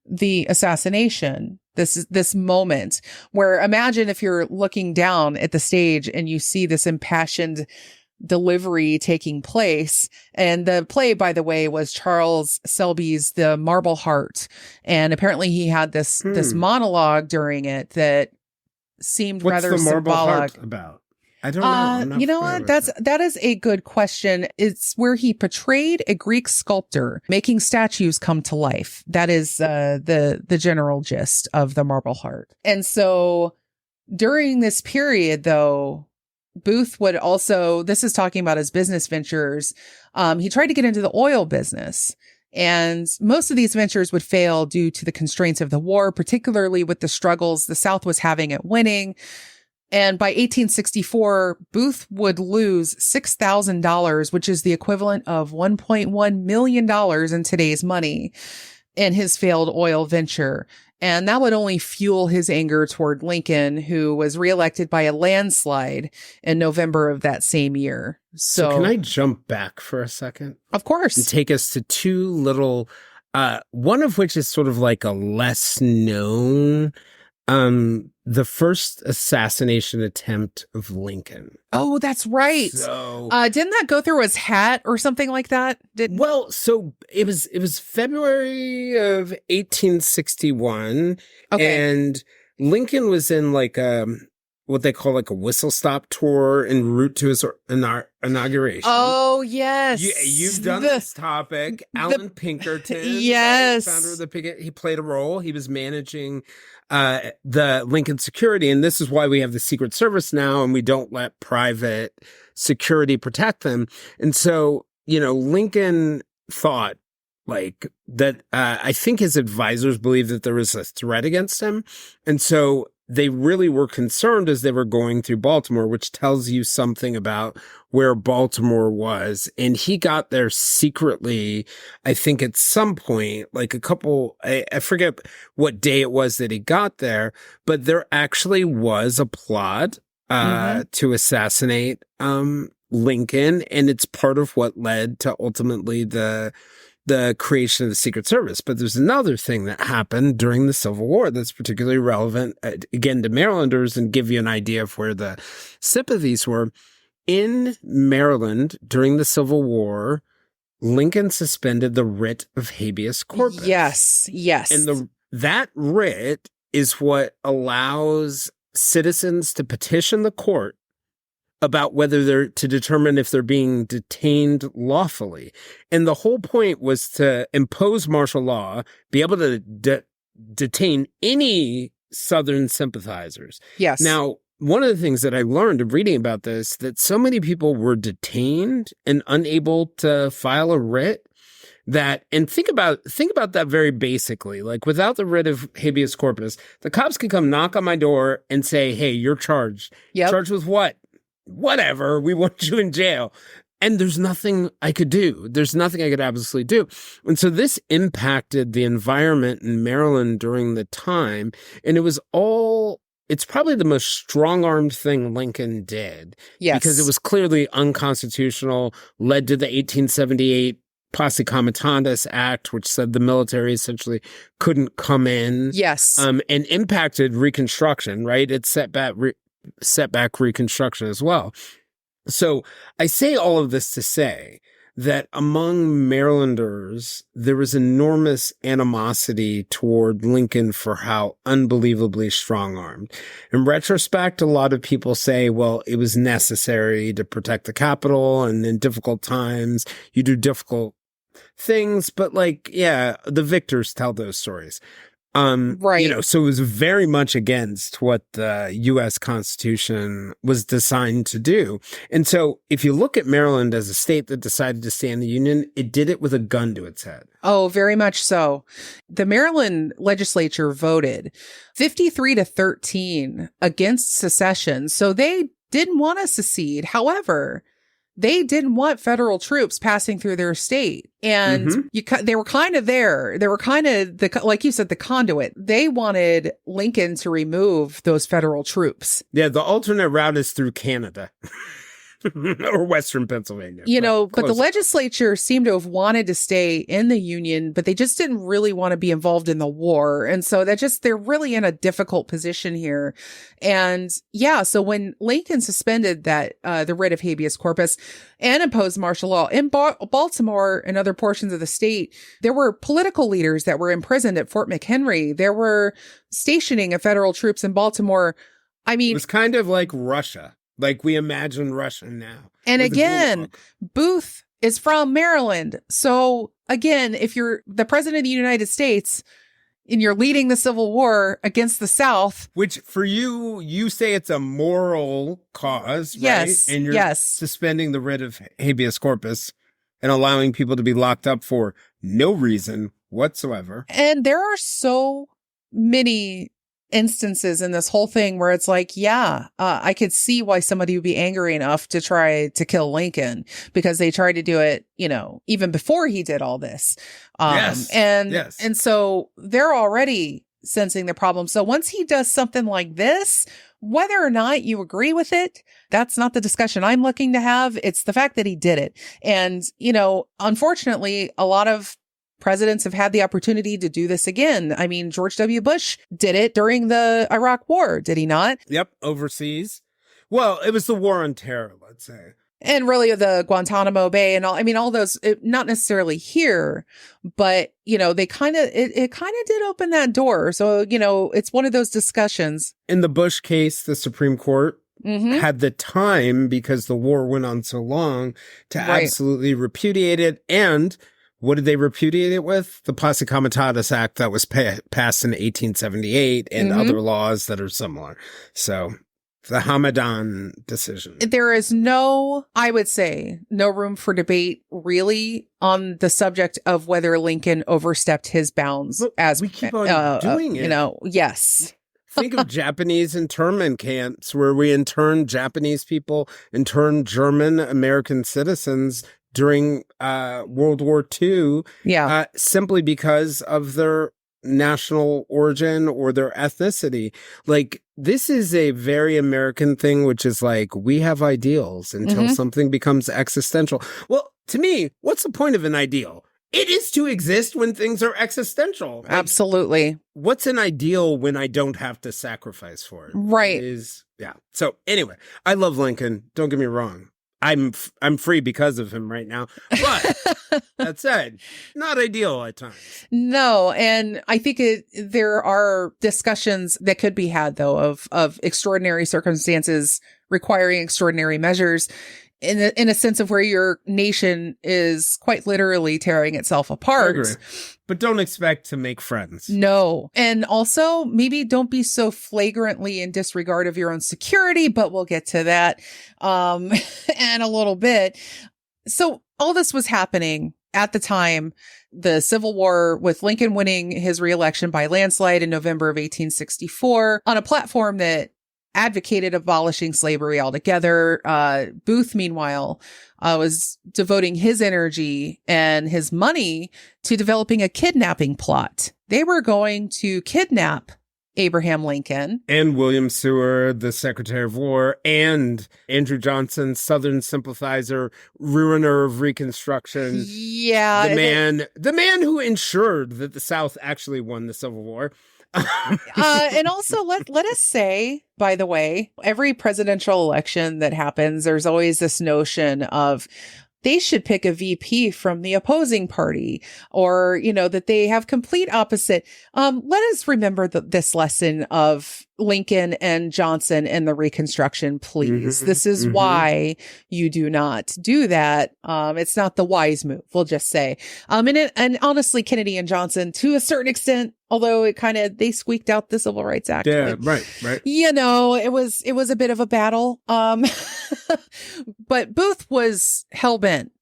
the assassination. This moment where, imagine if you're looking down at the stage and you see this impassioned delivery taking place. And the play, by the way, was Charles Selby's The Marble Heart. And apparently he had this monologue during it that seemed rather symbolic. What's the Marble Heart about? I don't know. You know what? That is a good question. It's where he portrayed a Greek sculptor making statues come to life. That is the general gist of The Marble Heart. And so during this period, though, Booth would also, this is talking about his business ventures. He tried to get into the oil business, and most of these ventures would fail due to the constraints of the war, particularly with the struggles the South was having at winning. And by 1864, Booth would lose $6,000, which is the equivalent of $1.1 million in today's money. in his failed oil venture. And that would only fuel his anger toward Lincoln, who was reelected by a landslide in November of that same year. So can I jump back for a second? Of course. And take us to two little, one of which is sort of like a less known, the first assassination attempt of Lincoln. Oh, that's right. So, didn't that go through his hat or something like that? So it was February of 1861, Okay. and Lincoln was in like what they call like a whistle stop tour en route to his inauguration. Oh, yes. You've done this topic. Alan Pinkerton, yes, right, founder of the Picket, he played a role. He was managing the Lincoln security, and this is why we have the Secret Service now, and we don't let private security protect them. And so, Lincoln thought like that. I think his advisors believed that there was a threat against him, and so they really were concerned as they were going through Baltimore, which tells you something about where Baltimore was. And he got there secretly, I think at some point, like I forget what day it was that he got there, but there actually was a plot to assassinate Lincoln. And it's part of what led to ultimately the creation of the Secret Service. But there's another thing that happened during the Civil War that's particularly relevant, again, to Marylanders and give you an idea of where the sympathies were. In Maryland, during the Civil War, Lincoln suspended the writ of habeas corpus. Yes. And that writ is what allows citizens to petition the court about whether they're to determine if they're being detained lawfully. And the whole point was to impose martial law, be able to detain any Southern sympathizers. Yes. Now, one of the things that I learned in reading about this, that so many people were detained and unable to file a writ and think about that very basically, like without the writ of habeas corpus, the cops could come knock on my door and say, hey, you're charged. Yep. Charged with what? Whatever, we want you in jail. And there's nothing I could do. There's nothing I could absolutely do. And so this impacted the environment in Maryland during the time. And it's probably the most strong-armed thing Lincoln did. Yes. Because it was clearly unconstitutional, led to the 1878 Posse Comitatus Act, which said the military essentially couldn't come in. Yes. And impacted Reconstruction, right? It set back Reconstruction as well. So I say all of this to say that among Marylanders, there was enormous animosity toward Lincoln for how unbelievably strong-armed. In retrospect, a lot of people say, well, it was necessary to protect the Capitol, and in difficult times, you do difficult things. But the victors tell those stories. Right. So it was very much against what the U.S. Constitution was designed to do. And so if you look at Maryland as a state that decided to stay in the Union, it did it with a gun to its head. Oh, very much so. The Maryland legislature voted 53-13 against secession. So they didn't want to secede. However, they didn't want federal troops passing through their state. And they were kind of there. They were kind of, like you said, the conduit. They wanted Lincoln to remove those federal troops. Yeah, the alternate route is through Canada. Or Western Pennsylvania. But the legislature seemed to have wanted to stay in the Union, but they just didn't really want to be involved in the war. And so they're really in a difficult position here. And so when Lincoln suspended the writ of habeas corpus and imposed martial law in Baltimore and other portions of the state, there were political leaders that were imprisoned at Fort McHenry. There were stationing of federal troops in Baltimore. I mean, it was kind of like Russia. Like we imagine Russia now. And again, Booth is from Maryland. So again, if you're the president of the United States and you're leading the Civil War against the South. Which for you say it's a moral cause, yes, right? And you're suspending the writ of habeas corpus and allowing people to be locked up for no reason whatsoever. And there are so many instances in this whole thing where it's like, I could see why somebody would be angry enough to try to kill Lincoln, because they tried to do it, even before he did all this. And so they're already sensing the problem. So once he does something like this, whether or not you agree with it, that's not the discussion I'm looking to have. It's the fact that he did it. And, unfortunately, a lot of presidents have had the opportunity to do this again. I mean, George W. Bush did it during the Iraq War, did he not? Yep, overseas. Well, it was the War on Terror, let's say. And really the Guantanamo Bay and all those, not necessarily here, but, they kind of, it kind of did open that door. So, it's one of those discussions. In the Bush case, the Supreme Court had the time, because the war went on so long, to absolutely repudiate it. And what did they repudiate it with? The Posse Comitatus Act that was passed in 1878 and other laws that are similar. So the Hamadan decision. There is I would say, no room for debate really on the subject of whether Lincoln overstepped his bounds. But as we keep on doing it. Yes. Think of Japanese internment camps where we interned Japanese people, interned German American citizens during World War II. Yeah. Simply because of their national origin or their ethnicity. Like, this is a very American thing, which is like, we have ideals until something becomes existential. Well, to me, what's the point of an ideal? It is to exist when things are existential. Like, absolutely. What's an ideal when I don't have to sacrifice for it? Right. So anyway, I love Lincoln. Don't get me wrong. I'm free because of him right now. But that said, not ideal at times. No. And I think there are discussions that could be had, though, of extraordinary circumstances requiring extraordinary measures in a sense of where your nation is quite literally tearing itself apart. I agree. But don't expect to make friends. No. And also, maybe don't be so flagrantly in disregard of your own security, but we'll get to that in a little bit. So all this was happening at the time, the Civil War, with Lincoln winning his reelection by landslide in November of 1864 on a platform that advocated abolishing slavery altogether. Booth, meanwhile, was devoting his energy and his money to developing a kidnapping plot. They were going to kidnap Abraham Lincoln. And William Seward, the Secretary of War, and Andrew Johnson, Southern sympathizer, ruiner of Reconstruction. Yeah. The man who ensured that the South actually won the Civil War. And also let us say, by the way, every presidential election that happens, there's always this notion of they should pick a VP from the opposing party, or, that they have complete opposite. Let us remember this lesson of Lincoln and Johnson and the Reconstruction, please. This is why you do not do that. It's not the wise move, we'll just say. And honestly, Kennedy and Johnson, to a certain extent, although they squeaked out the Civil Rights Act. Yeah, right. It was a bit of a battle. But Booth was hell-bent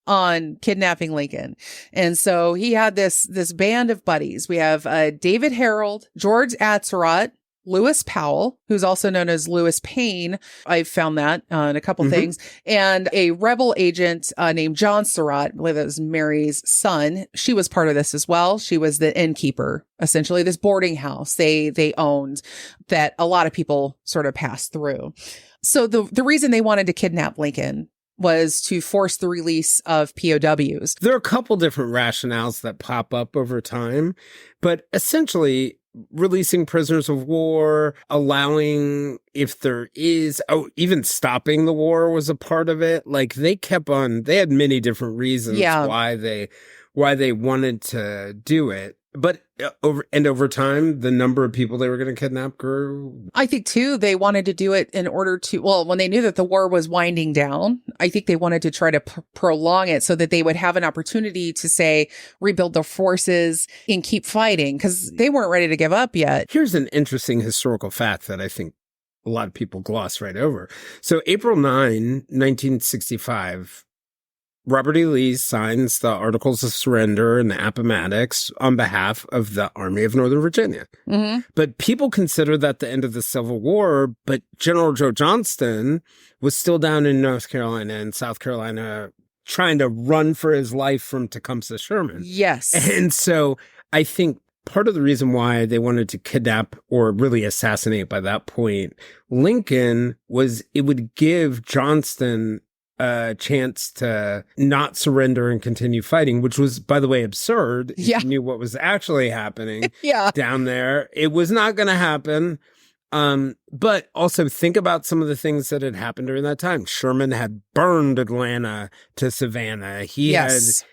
on kidnapping Lincoln. And so he had this band of buddies. We have David Harold, George Atzerodt, Lewis Powell, who's also known as Lewis Payne. I found that in a couple things. And a rebel agent named John Surratt. I believe that was Mary's son. She was part of this as well. She was the innkeeper, essentially, this boarding house they owned that a lot of people sort of passed through. So the reason they wanted to kidnap Lincoln was to force the release of POWs. There are a couple different rationales that pop up over time, but essentially releasing prisoners of war, allowing, if there is, even stopping the war was a part of it. Like, they had many different reasons why they wanted to do it. But over time, the number of people they were going to kidnap grew. I think, too, they wanted to do it in order to, when they knew that the war was winding down, I think they wanted to try to prolong it so that they would have an opportunity to, say, rebuild their forces and keep fighting, because they weren't ready to give up yet. Here's an interesting historical fact that I think a lot of people gloss right over. So April 9, 1965, Robert E. Lee signs the Articles of Surrender and the Appomattox on behalf of the Army of Northern Virginia. Mm-hmm. But people consider that the end of the Civil War, but General Joe Johnston was still down in North Carolina and South Carolina trying to run for his life from Tecumseh Sherman. Yes. And so I think part of the reason why they wanted to kidnap or really assassinate by that point Lincoln was it would give Johnston a chance to not surrender and continue fighting, which was, by the way, absurd. If Yeah. you knew what was actually happening Yeah. down there. It was not going to happen. But also think about some of the things that had happened during that time. Sherman had burned Atlanta to Savannah. He Yes. had,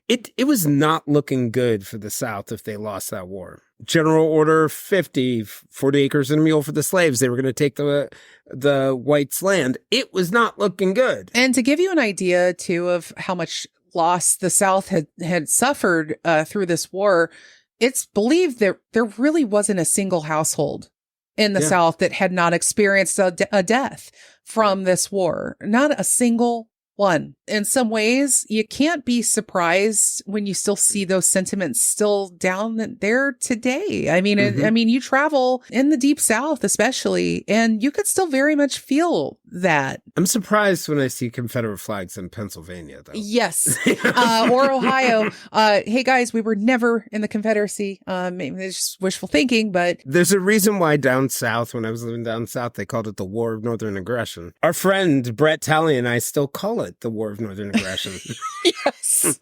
it was not looking good for the South if they lost that war. General Order 50, 40 acres and a mule for the slaves. They were going to take the whites' land. It was not looking good. And to give you an idea, too, of how much loss the South had suffered through this war, it's believed that there really wasn't a single household in the South that had not experienced a death from this war. Not a single one. In some ways, you can't be surprised when you still see those sentiments still down there today. I mean, you travel in the Deep South, especially, and you could still very much feel that. I'm surprised when I see Confederate flags in Pennsylvania, though. Yes. Or Ohio. Hey, guys, we were never in the Confederacy. Maybe it's just wishful thinking, but there's a reason why down south, when I was living down south, they called it the War of Northern Aggression. Our friend Brett Talley and I still call it the War of Northern Aggression. Yes.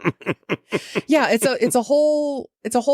Yeah, it's a whole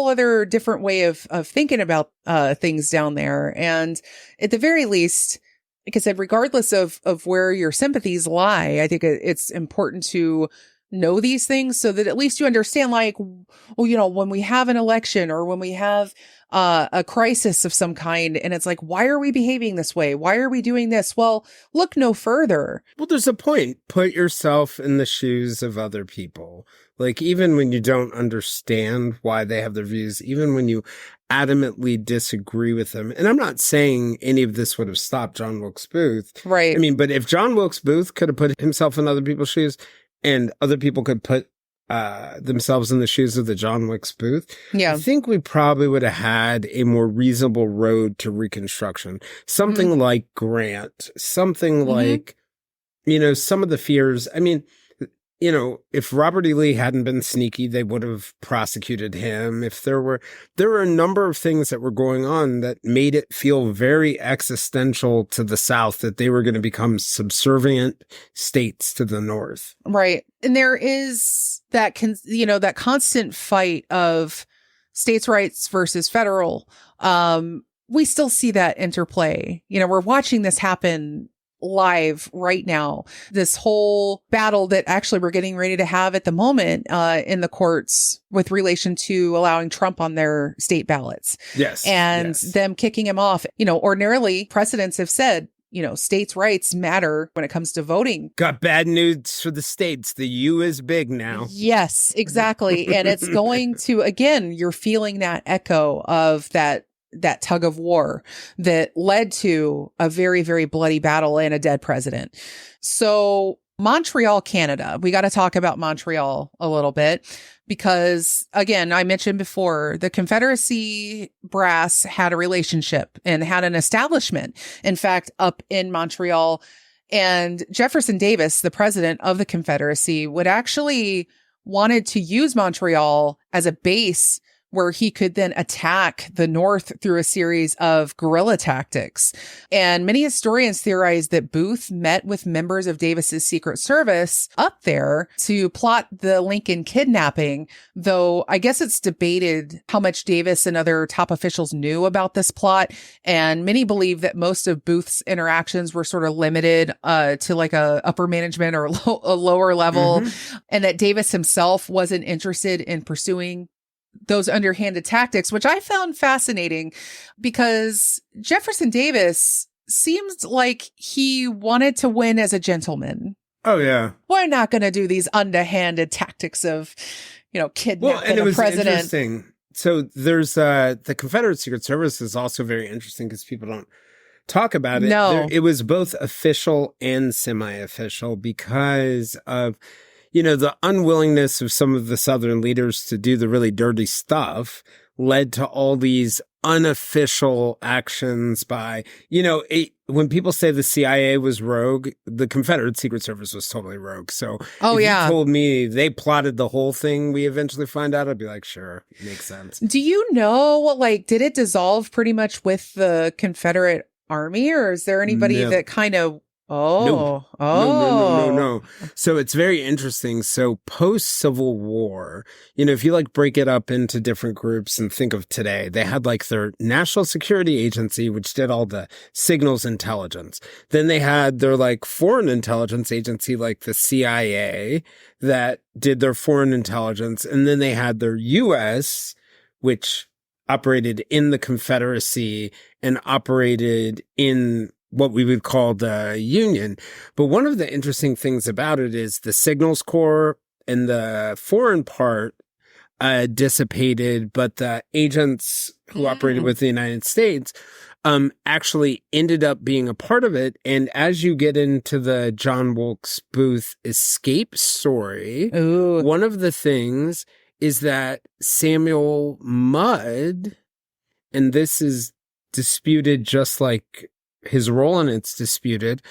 other different way of thinking about things down there. And at the very least, like I said, regardless of where your sympathies lie, I think it's important to know these things so that at least you understand, like, well, when we have an election or when we have a crisis of some kind, and it's like, why are we behaving this way? Why are we doing this? Well, look no further. Well, there's a point. Put yourself in the shoes of other people. Like, even when you don't understand why they have their views, even when you adamantly disagree with them. And I'm not saying any of this would have stopped John Wilkes Booth. Right. I mean, but if John Wilkes Booth could have put himself in other people's shoes and other people could put themselves in the shoes of the John Wilkes Booth, I think we probably would have had a more reasonable road to Reconstruction. Something like Grant, something like, some of the fears. I mean, if Robert E. Lee hadn't been sneaky, they would have prosecuted him. If there were a number of things that were going on that made it feel very existential to the South that they were going to become subservient states to the North. Right. And there is that constant fight of states' rights versus federal. We still see that interplay. We're watching this happen live right now. This whole battle that actually we're getting ready to have at the moment in the courts with relation to allowing Trump on their state ballots. Yes. And them kicking him off. Ordinarily, precedents have said, states' rights matter when it comes to voting. Got bad news for the states. The U is big now. Yes, exactly. And it's going to, again, you're feeling that echo of that tug of war that led to a very, very bloody battle and a dead president. So Montreal, Canada, we got to talk about Montreal a little bit because, again, I mentioned before, the Confederacy brass had a relationship and had an establishment, in fact, up in Montreal. And Jefferson Davis, the president of the Confederacy, would actually wanted to use Montreal as a base where he could then attack the North through a series of guerrilla tactics. And many historians theorize that Booth met with members of Davis's Secret Service up there to plot the Lincoln kidnapping, though I guess it's debated how much Davis and other top officials knew about this plot. And many believe that most of Booth's interactions were sort of limited to like a upper management or a lower level, and that Davis himself wasn't interested in pursuing those underhanded tactics, which I found fascinating because Jefferson Davis seems like he wanted to win as a gentleman. Oh, yeah. We're not going to do these underhanded tactics of, kidnapping a president. Interesting. So there's the Confederate Secret Service is also very interesting because people don't talk about it. No. It was both official and semi-official because of, the unwillingness of some of the Southern leaders to do the really dirty stuff led to all these unofficial actions by, when people say the CIA was rogue, the Confederate Secret Service was totally rogue. So if you told me they plotted the whole thing, we eventually find out, I'd be like, sure, makes sense. Do you know, did it dissolve pretty much with the Confederate Army, or is there anybody that kind of No. So it's very interesting. So post-Civil War, if you break it up into different groups and think of today, they had their National Security Agency, which did all the signals intelligence. Then they had their foreign intelligence agency, like the CIA, that did their foreign intelligence. And then they had their U.S., which operated in the Confederacy and operated in what we would call the Union. But one of the interesting things about it is the Signals Corps and the foreign part dissipated, but the agents who operated with the United States actually ended up being a part of it. And as you get into the John Wilkes Booth escape story, one of the things is that Samuel Mudd, and this is disputed just like his role in it's disputed,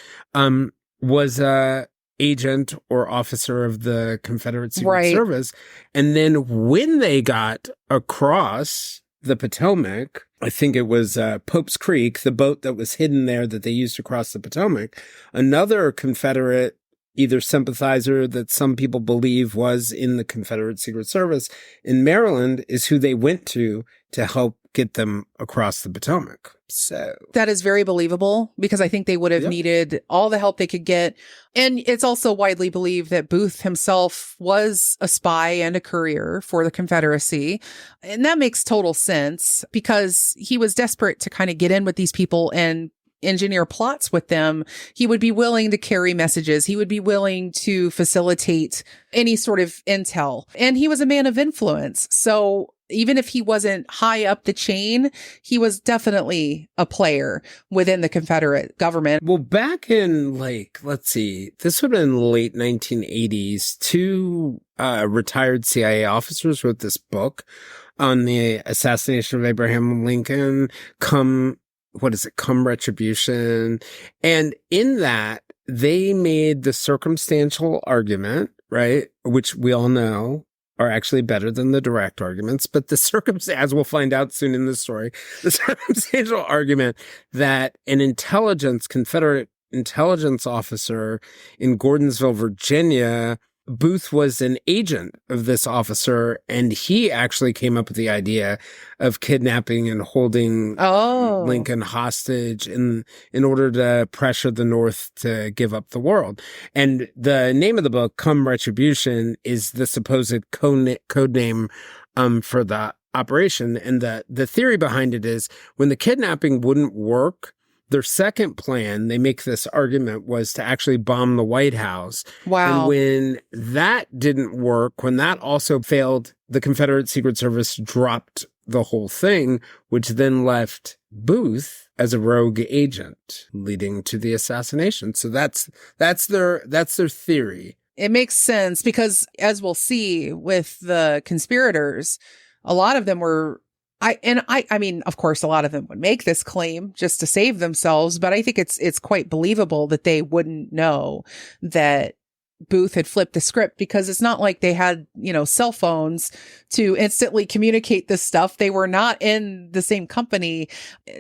was a agent or officer of the Confederate Secret Service. And then when they got across the Potomac, I think it was Pope's Creek, the boat that was hidden there that they used to cross the Potomac, another Confederate either sympathizer that some people believe was in the Confederate Secret Service in Maryland is who they went to help get them across the Potomac. So that is very believable, because I think they would have needed all the help they could get. And it's also widely believed that Booth himself was a spy and a courier for the Confederacy. And that makes total sense, because he was desperate to kind of get in with these people and engineer plots with them. He would be willing to carry messages. He would be willing to facilitate any sort of intel. And he was a man of influence. So even if he wasn't high up the chain, he was definitely a player within the Confederate government. Well, back in let's see, this would have been late 1980s, two retired CIA officers wrote this book on the assassination of Abraham Lincoln, Come Retribution. And in that, they made the circumstantial argument, right, which we all know are actually better than the direct arguments, but as we'll find out soon in this story, the circumstantial argument that an Confederate intelligence officer in Gordonsville, Virginia, Booth was an agent of this officer, and he actually came up with the idea of kidnapping and holding Lincoln hostage in order to pressure the North to give up the world. And the name of the book, Come Retribution, is the supposed code name for the operation. And the theory behind it is when the kidnapping wouldn't work, their second plan, they make this argument, was to actually bomb the White House. Wow. And when that didn't work, when that also failed, the Confederate Secret Service dropped the whole thing, which then left Booth as a rogue agent, leading to the assassination. So that's their theory. It makes sense, because as we'll see with the conspirators, a lot of them were I mean, of course, a lot of them would make this claim just to save themselves, but I think it's quite believable that they wouldn't know that Booth had flipped the script, because it's not like they had, cell phones to instantly communicate this stuff. They were not in the same company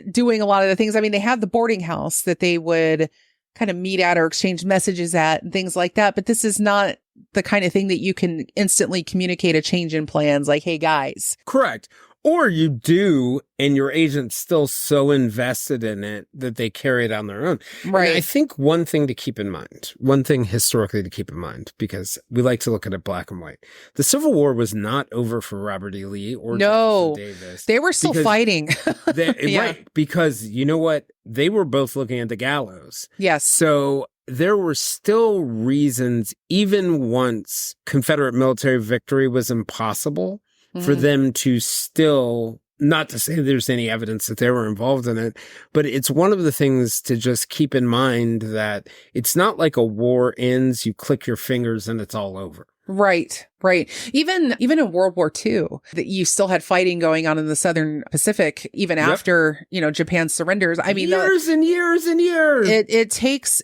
doing a lot of the things. I mean, they had the boarding house that they would kind of meet at or exchange messages at and things like that. But this is not the kind of thing that you can instantly communicate a change in plans, like, hey, guys. Correct. Or you do, and your agent's still so invested in it that they carry it on their own. Right. And I think one thing historically to keep in mind, because we like to look at it black and white. The Civil War was not over for Robert E. Lee or Jefferson Davis. They were still fighting. Right. Because you know what? They were both looking at the gallows. Yes. So there were still reasons, even once Confederate military victory was impossible, for them to still Not to say there's any evidence that they were involved in it, but it's one of the things to just keep in mind that it's not like a war ends, you click your fingers and it's all over. Right, right. Even in World War II, that you still had fighting going on in the Southern Pacific, even after, Japan surrenders. I mean, years and years and years. It takes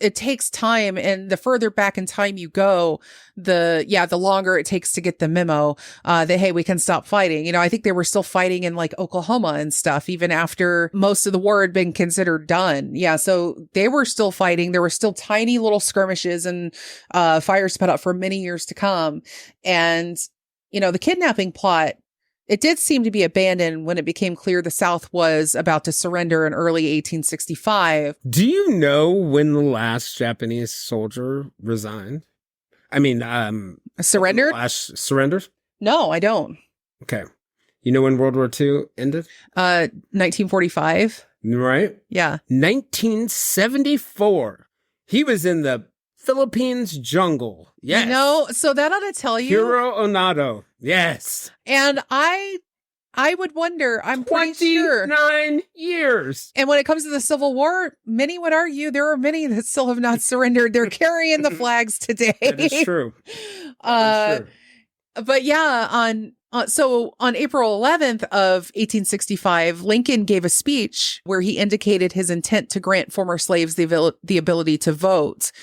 time, and the further back in time you go, the longer it takes to get the memo that, hey, we can stop fighting. I think they were still fighting in like Oklahoma and stuff, even after most of the war had been considered done. Yeah, so they were still fighting. There were still tiny little skirmishes and fires put out for many years to come. And, the kidnapping plot, it did seem to be abandoned when it became clear the South was about to surrender in early 1865. Do you know when the last Japanese soldier resigned? I mean, surrendered? Surrendered? No, I don't. Okay. You know when World War II ended? 1945. Right? Yeah. 1974. He was in the Philippines jungle. Yes. So that ought to tell you. Hiro Onoda. Yes. And I would wonder, I'm pretty sure. 29 years. And when it comes to the Civil War, many would argue there are many that still have not surrendered. They're carrying the flags today. That is true. That is true. But yeah, on April 11th of 1865, Lincoln gave a speech where he indicated his intent to grant former slaves the ability to vote.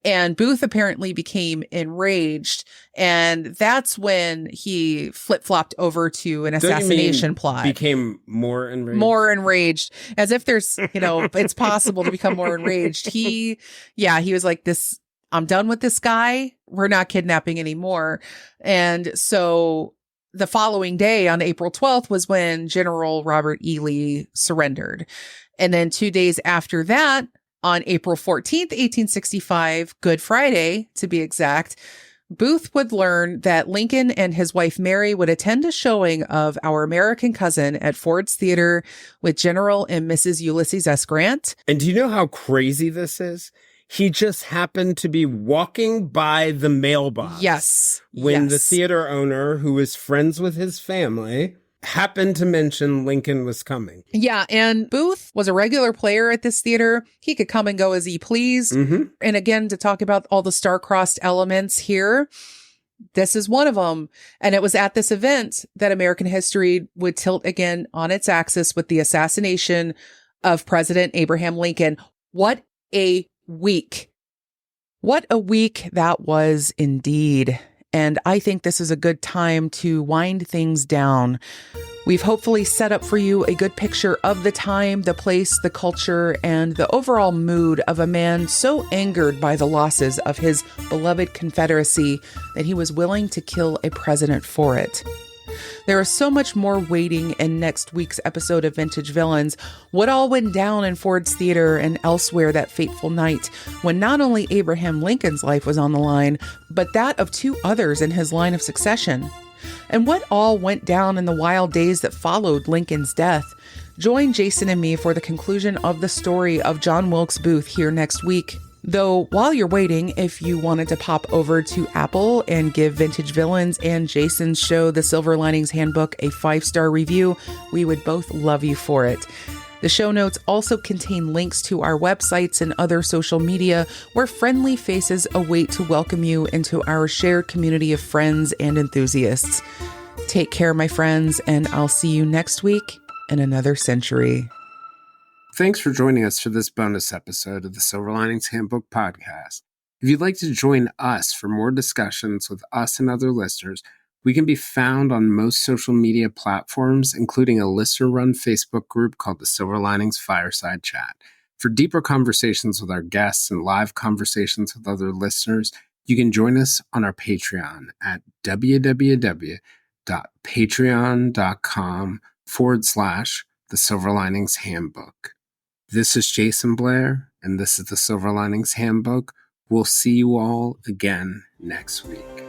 And Booth apparently became enraged. And that's when he flip-flopped over to an assassination plot. Became more enraged? More enraged. As if there's, it's possible to become more enraged. He was like, I'm done with this guy. We're not kidnapping anymore. And so the following day on April 12th was when General Robert E. Lee surrendered. And then 2 days after that, on April 14th, 1865, Good Friday, to be exact, Booth would learn that Lincoln and his wife Mary would attend a showing of Our American Cousin at Ford's Theater with General and Mrs. Ulysses S. Grant. And do you know how crazy this is? He just happened to be walking by the mailbox. Yes. When the theater owner, who was friends with his family, happened to mention Lincoln was coming. Yeah, and Booth was a regular player at this theater. He could come and go as he pleased. Mm-hmm. And again, to talk about all the star-crossed elements here, this is one of them. And it was at this event that American history would tilt again on its axis with the assassination of President Abraham Lincoln. What a week. What a week that was indeed. And I think this is a good time to wind things down. We've hopefully set up for you a good picture of the time, the place, the culture, and the overall mood of a man so angered by the losses of his beloved Confederacy that he was willing to kill a president for it. There is so much more waiting in next week's episode of Vintage Villains. What all went down in Ford's Theater and elsewhere that fateful night when not only Abraham Lincoln's life was on the line, but that of two others in his line of succession. And what all went down in the wild days that followed Lincoln's death. Join Jayson and me for the conclusion of the story of John Wilkes Booth here next week. Though, while you're waiting, if you wanted to pop over to Apple and give Vintage Villains and Jayson's show, The Silver Linings Handbook, a 5-star review, we would both love you for it. The show notes also contain links to our websites and other social media where friendly faces await to welcome you into our shared community of friends and enthusiasts. Take care, my friends, and I'll see you next week in another century. Thanks for joining us for this bonus episode of the Silver Linings Handbook podcast. If you'd like to join us for more discussions with us and other listeners, we can be found on most social media platforms, including a listener-run Facebook group called the Silver Linings Fireside Chat. For deeper conversations with our guests and live conversations with other listeners, you can join us on our Patreon at www.patreon.com/The Silver Linings Handbook. This is Jayson Blair, and this is the Silver Linings Handbook. We'll see you all again next week.